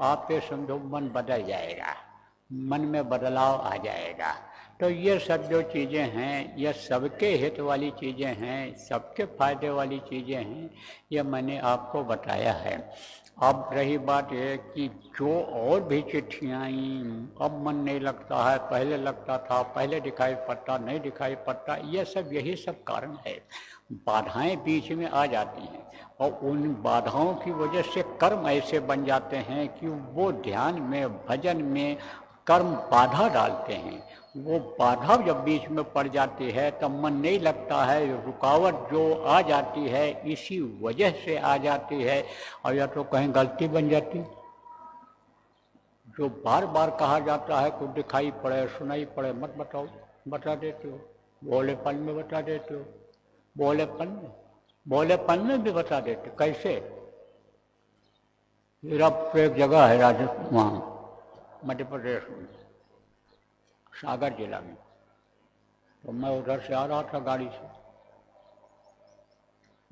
Speaker 1: आप ये समझो मन बदल जाएगा, मन में बदलाव आ जाएगा। तो ये सब जो चीज़ें हैं ये सबके हित वाली चीज़ें हैं, सबके फायदे वाली चीज़ें हैं, ये मैंने आपको बताया है। अब रही बात ये कि जो और भी चिट्ठियाँ आई, अब मन नहीं लगता है, पहले लगता था, पहले दिखाई पड़ता, नहीं दिखाई पड़ता, ये सब यही सब कारण है। बाधाएं बीच में आ जाती हैं और उन बाधाओं की वजह से कर्म ऐसे बन जाते हैं कि वो ध्यान में, भजन में कर्म बाधा डालते हैं। वो बाधा जब बीच में पड़ जाती है तब मन नहीं लगता है, रुकावट जो आ जाती है इसी वजह से आ जाती है। और या तो कहीं गलती बन जाती, जो बार बार कहा जाता है कुछ दिखाई पड़े, सुनाई पड़े, मत बताओ, बता देते हो, भोलेपन में बता देते हो, भोलेपन में भी बता देते। कैसे? एक जगह है राजस्थान, वहाँ मध्य प्रदेश में, सागर जिला में, तो मैं उधर से आ रहा था गाड़ी से,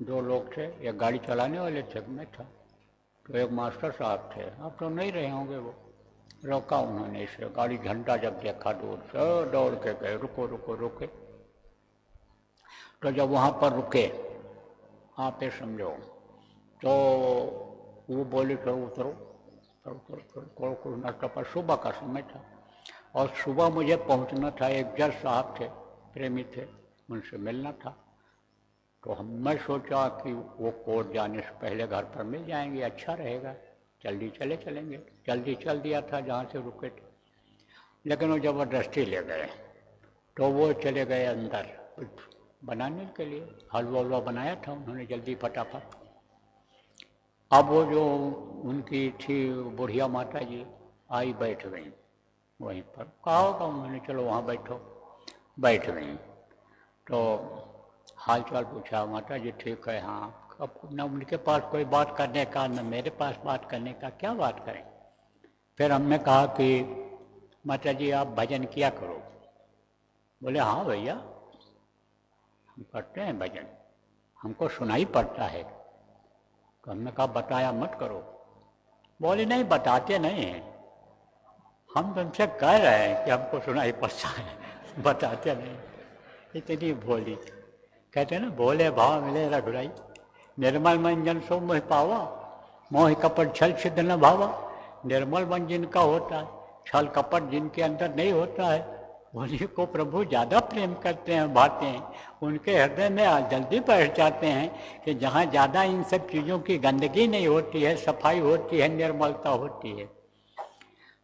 Speaker 1: दो लोग थे, एक गाड़ी चलाने वाले थे, मैं था, तो एक मास्टर साहब थे, आप तो नहीं रहे होंगे, वो रोका उन्होंने इसे, गाड़ी झंडा जब देखा दूर से दौड़ के गए, रुको रुको रुके। तो जब वहाँ पर रुके, आप ये समझो, तो वो बोले तो उतरो, कुछ नाश्ता पर, सुबह का समय था और सुबह मुझे पहुंचना था, एक जज साहब थे, प्रेमी थे, उनसे मिलना था। तो मैं सोचा कि वो कोर्ट जाने से पहले घर पर मिल जाएंगे, अच्छा रहेगा, जल्दी चलेंगे। जल्दी चल दिया था जहाँ से रुके थे, लेकिन वो ज़बरदस्ती ले गए। तो वो चले गए अंदर कुछ बनाने के लिए, हलवा बनाया था उन्होंने जल्दी फटाफट। अब वो जो उनकी थी बुढ़िया माता जी आई, बैठ गई वहीं पर, कहा होगा उन्होंने चलो वहाँ बैठो, बैठ गई। तो हाल चाल पूछा, माता जी ठीक है, हाँ। अब न उनके पास कोई बात करने का, न मेरे पास बात करने का, क्या बात करें। फिर हमने कहा कि माता जी आप भजन किया करो। बोले हाँ भैया हम करते हैं भजन, हमको सुनाई पड़ता है। तो हमने कहा बताया मत करो। बोले नहीं बताते नहीं हैं, हम तुमसे कह रहे हैं कि हमको सुनाई पड़ता है, बताते नहीं। इतनी भोली, कहते हैं ना भोले भाव मिले रघुराई, निर्मल मन जन सो मोह पावा, मोह कपट छल छिद न भावा। निर्मल मन जिनका होता है, छल कपट जिनके अंदर नहीं होता है, उन्हीं को प्रभु ज़्यादा प्रेम करते हैं, भाते हैं, उनके हृदय में जल्दी बैठ जाते हैं कि जहाँ ज़्यादा इन सब चीज़ों की गंदगी नहीं होती है, सफाई होती है, निर्मलता होती है।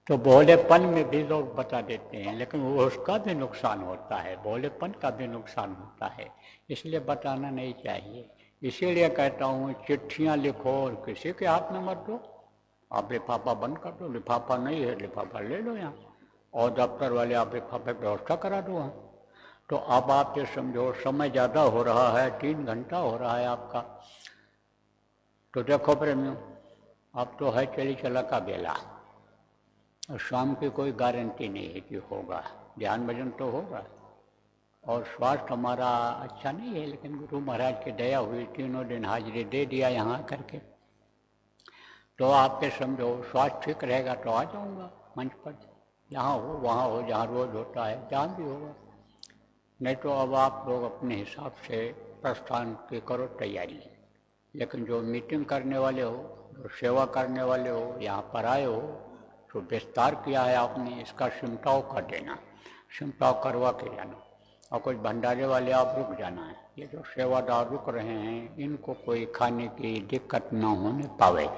Speaker 1: तो भोलेपन में भी लोग बता देते हैं, लेकिन वो उसका भी नुकसान होता है, भोलेपन का भी नुकसान होता है, इसलिए बताना नहीं चाहिए। इसीलिए कहता हूँ चिट्ठियाँ लिखो और किसी के हाथ में मत दो, आप लिफाफा बंद कर दो, लिफाफा नहीं है लिफाफा ले लो यहाँ, और दफ्तर वाले आप लिफाफे की व्यवस्था करा दो वहाँ। तो अब आप ये समझो समय ज़्यादा हो रहा है, 3 घंटा हो रहा है आपका। तो देखो प्रेमियों, अब तो है चली चला का बेला, और शाम की कोई गारंटी नहीं है कि होगा, ध्यान भजन तो होगा। और स्वास्थ्य हमारा अच्छा नहीं है, लेकिन गुरु महाराज की दया हुई, 3 दिन हाजिरी दे दिया यहाँ करके। तो आपके समझो स्वास्थ्य ठीक रहेगा तो आ जाऊँगा मंच पर, यहाँ हो वहाँ हो, जहाँ रोज होता है जहाँ भी होगा। नहीं तो अब आप लोग अपने हिसाब से प्रस्थान की करो तैयारी। लेकिन जो मीटिंग करने वाले हो, जो सेवा करने वाले हो, यहाँ पर आए हो, तो विस्तार किया है आपने, इसका सिमटाव कर देना, सिमटाव करवा के जाना। और कुछ भंडारे वाले आप रुक जाना है, ये जो सेवादार रुक रहे हैं इनको कोई खाने की दिक्कत ना होने पावे।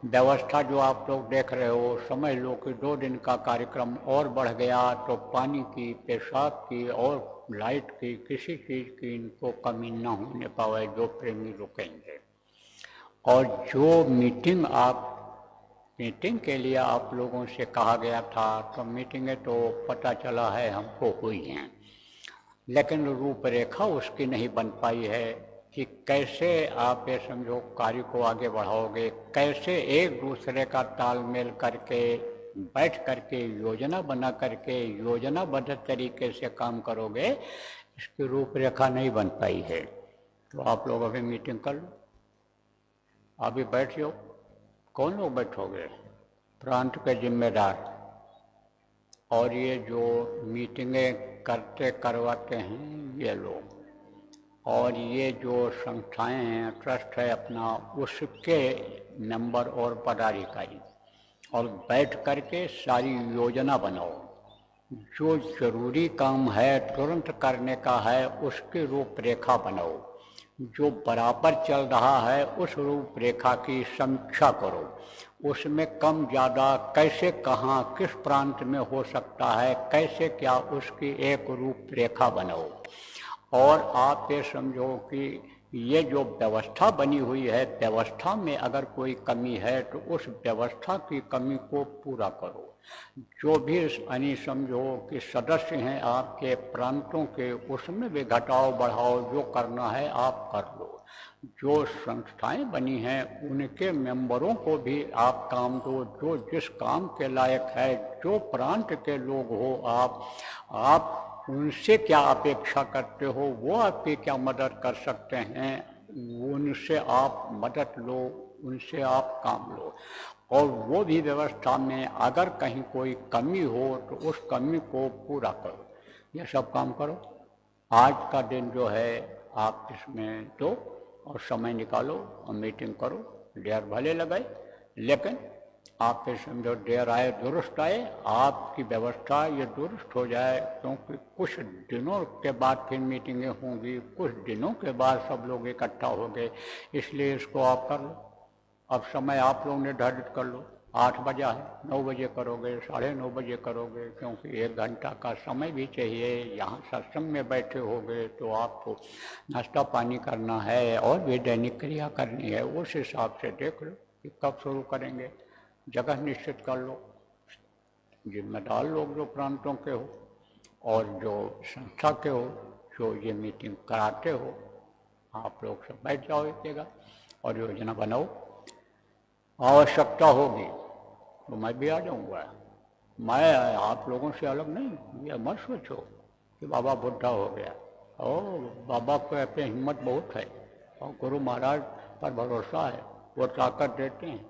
Speaker 1: व्यवस्था जो आप लोग देख रहे हो, समझ लो कि 2 दिन का कार्यक्रम और बढ़ गया तो पानी की, पेशाब की और लाइट की, किसी चीज़ की इनको कमी ना होने पावे, जो प्रेमी रुकेंगे। और जो मीटिंग के लिए आप लोगों से कहा गया था, तो मीटिंगें तो पता चला है हमको हुई हैं, लेकिन रूपरेखा उसकी नहीं बन पाई है कि कैसे आप ये समझो कार्य को आगे बढ़ाओगे, कैसे एक दूसरे का तालमेल करके बैठ करके योजना बना करके योजनाबद्ध तरीके से काम करोगे, इसकी रूपरेखा नहीं बन पाई है। तो आप लोग अभी मीटिंग कर लो, अभी बैठ जाओ। कौन लोग बैठोगे? प्रांत के जिम्मेदार, और ये जो मीटिंगें करवाते हैं ये लोग, और ये जो संस्थाएं हैं, ट्रस्ट है अपना, उसके मेंबर और पदाधिकारी, और बैठ करके सारी योजना बनाओ। जो जरूरी काम है तुरंत करने का है उसकी रूपरेखा बनाओ। जो बराबर चल रहा है उस रूपरेखा की समीक्षा करो। उसमें कम ज़्यादा कैसे, कहाँ, किस प्रांत में हो सकता है, कैसे क्या, उसकी एक रूपरेखा बनाओ। और आप ये समझो कि ये जो व्यवस्था बनी हुई है, व्यवस्था में अगर कोई कमी है तो उस व्यवस्था की कमी को पूरा करो। जो भी यानी समझो कि सदस्य हैं आपके प्रांतों के, उसमें भी घटाओ बढ़ाओ, जो करना है आप कर लो। जो संस्थाएं बनी हैं उनके मेंबरों को भी आप काम दो, जो जिस काम के लायक है, जो प्रांत के लोग हो आप उनसे क्या अपेक्षा करते हो, वो आपकी क्या मदद कर सकते हैं, उनसे आप मदद लो, उनसे आप काम लो। और वो भी व्यवस्था में अगर कहीं कोई कमी हो तो उस कमी को पूरा करो। ये सब काम करो। आज का दिन जो है आप इसमें दो और समय निकालो और मीटिंग करो। देर भले लगाए, लेकिन आप फिर समझो देर आए दुरुस्त आए, आपकी व्यवस्था ये दुरुस्त हो जाए। क्योंकि कुछ दिनों के बाद फिर मीटिंगें होंगी, कुछ दिनों के बाद सब लोग इकट्ठा होंगे, इसलिए इसको आप कर लो। अब समय आप लोग निर्धारित कर लो, 8 बजा है, 9 बजे करोगे, 9:30 बजे करोगे, क्योंकि 1 घंटा का समय भी चाहिए। यहाँ सत्संग में बैठे होगे तो आपको नाश्ता पानी करना है और भी दैनिक क्रिया करनी है। उस हिसाब से देख लो कि कब शुरू करेंगे, जगह निश्चित कर लो। जिम्मेदार लोग जो प्रांतों के हो और जो संस्था के हो, जो ये मीटिंग कराते हो, आप लोग सब बैठ जाओ एक जगह और योजना बनाओ। आवश्यकता होगी तो मैं भी आ जाऊंगा। मैं आप लोगों से अलग नहीं। ये मत सोचो कि बाबा बुढ़ा हो गया। ओ, बाबा को पे हिम्मत बहुत है और गुरु महाराज पर भरोसा है, वो ताकत देते हैं।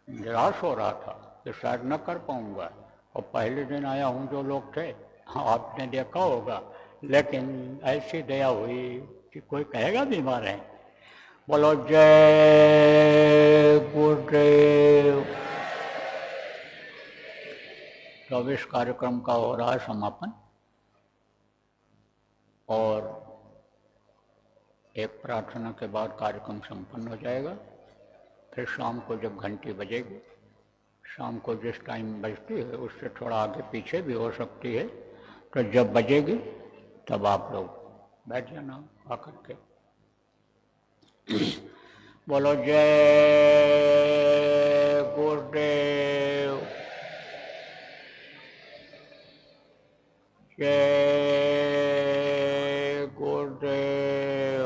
Speaker 1: निराश हो रहा था कि शायद न कर पाऊंगा, और पहले दिन आया हूँ जो लोग थे, आपने देखा होगा, लेकिन ऐसी दया हुई कि कोई कहेगा बीमार है। बोलो जय गुरुदेव। तो अब इस कार्यक्रम का हो रहा है समापन, और एक प्रार्थना के बाद कार्यक्रम संपन्न हो जाएगा। फिर शाम को जब घंटी बजेगी, शाम को जिस टाइम बजती है उससे थोड़ा आगे पीछे भी हो सकती है, तो जब बजेगी तब आप लोग बैठ जाना आकर के। बोलो जय गुरुदेव, जय गुरुदेव,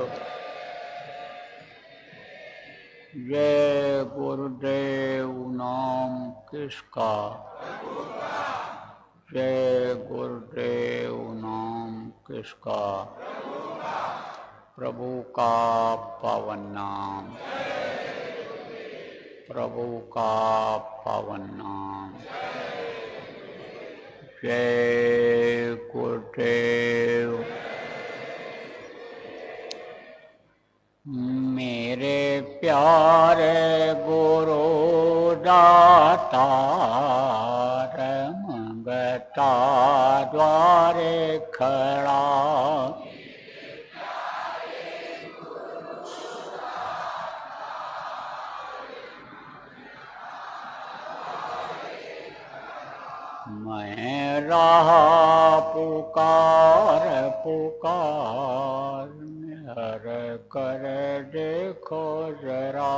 Speaker 1: जय गुरुदेव। नाम किसका? जय गुरुदेव। नाम किसका? प्रभु का पावन नाम, प्रभु का पावन नाम। जय गुरुदेव। मेरे प्यारे गुरु दाता मंगता द्वारे खड़ा, मैं रहा पुकार पुकार, हर कर देखो जरा।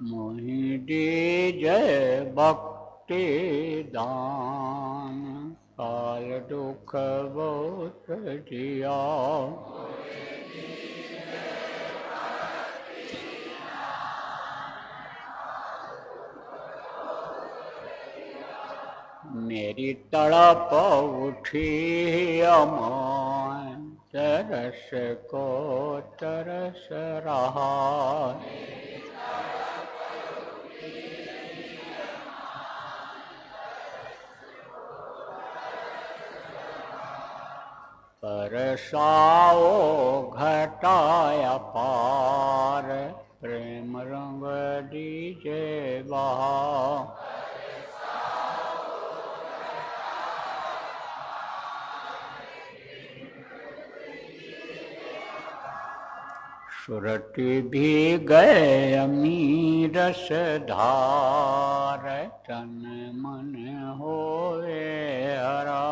Speaker 1: मोहि दीजय भक्ति दान, काल दुख बहुत दिया। मेरी तड़प उठी अमान, तरस को तरस रहा। बरसाओ घटाया पार, प्रेम रंग दीजे बहा। सुरति भी गए अमीरस धार, तन मन होए हरा।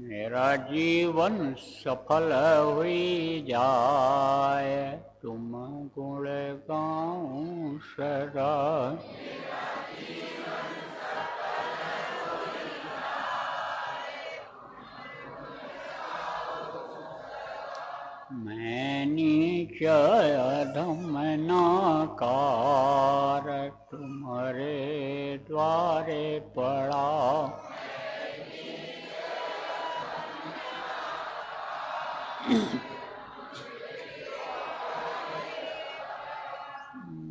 Speaker 1: मेरा जीवन सफल हुई जाए, तुम गुण गाऊं सदा। मैं नीच अधम नाकार, तुम्हारे द्वारे पड़ा।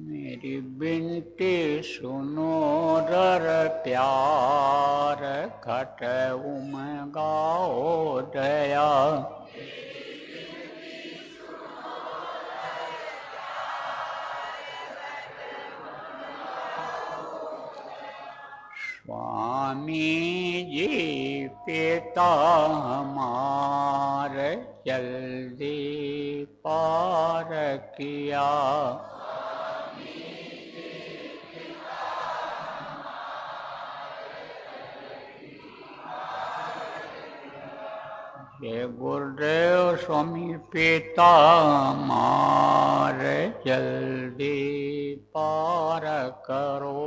Speaker 1: मेरी बिनती सुनो रर प्यार, घट उमगाओ दया। स्वामी जी पिता हमार, जल्दी पार किया। जय गुरुदेव स्वामी पिता हमार, जल्दी पार करो।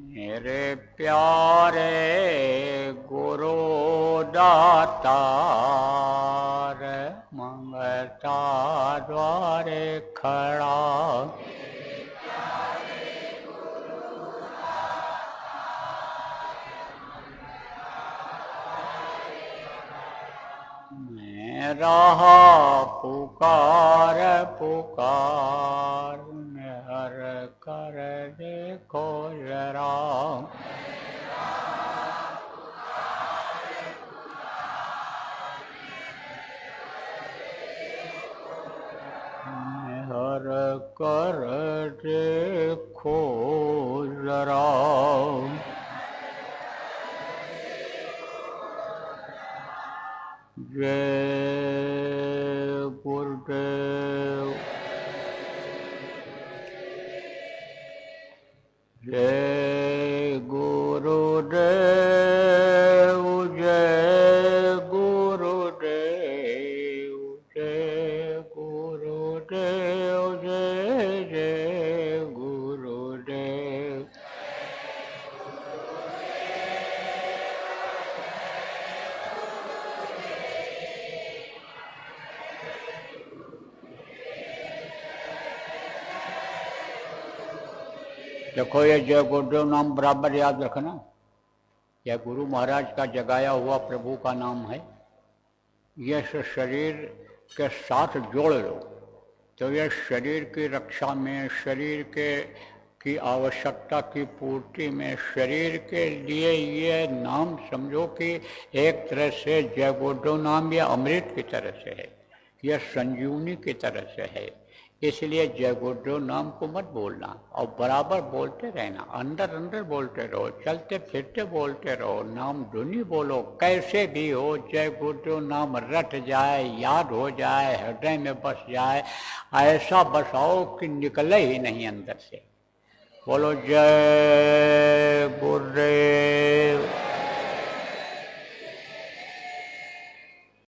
Speaker 1: मेरे प्यारे गुरु दातार, मंगता द्वारे खड़ा। मैं रहा पुकार पुकार, हर कर देखो जरा। हर कर देखो जरा। जय गुरुदेव। जय गुरुदेव। जय गुरुदेव। जय गुरुदेव। जय जय गुरुदेव। देखो ये जय गुरुदेव नाम बराबर याद रखना। यह गुरु महाराज का जगाया हुआ प्रभु का नाम है। यह शरीर के साथ जोड़ लो तो यह शरीर की रक्षा में, शरीर की आवश्यकता की पूर्ति में, शरीर के लिए ये नाम समझो कि एक तरह से जय गुरुदेव नाम यह अमृत की तरह से है, यह संजीवनी की तरह से है। इसलिए जय गुरुदेव नाम को मत बोलना और बराबर बोलते रहना, अंदर अंदर बोलते रहो, चलते फिरते बोलते रहो, नाम धुनी बोलो, कैसे भी हो जय गुरुदेव नाम रट जाए, याद हो जाए, हृदय में बस जाए, ऐसा बसाओ कि निकले ही नहीं अंदर से। बोलो जय गुरुदेव।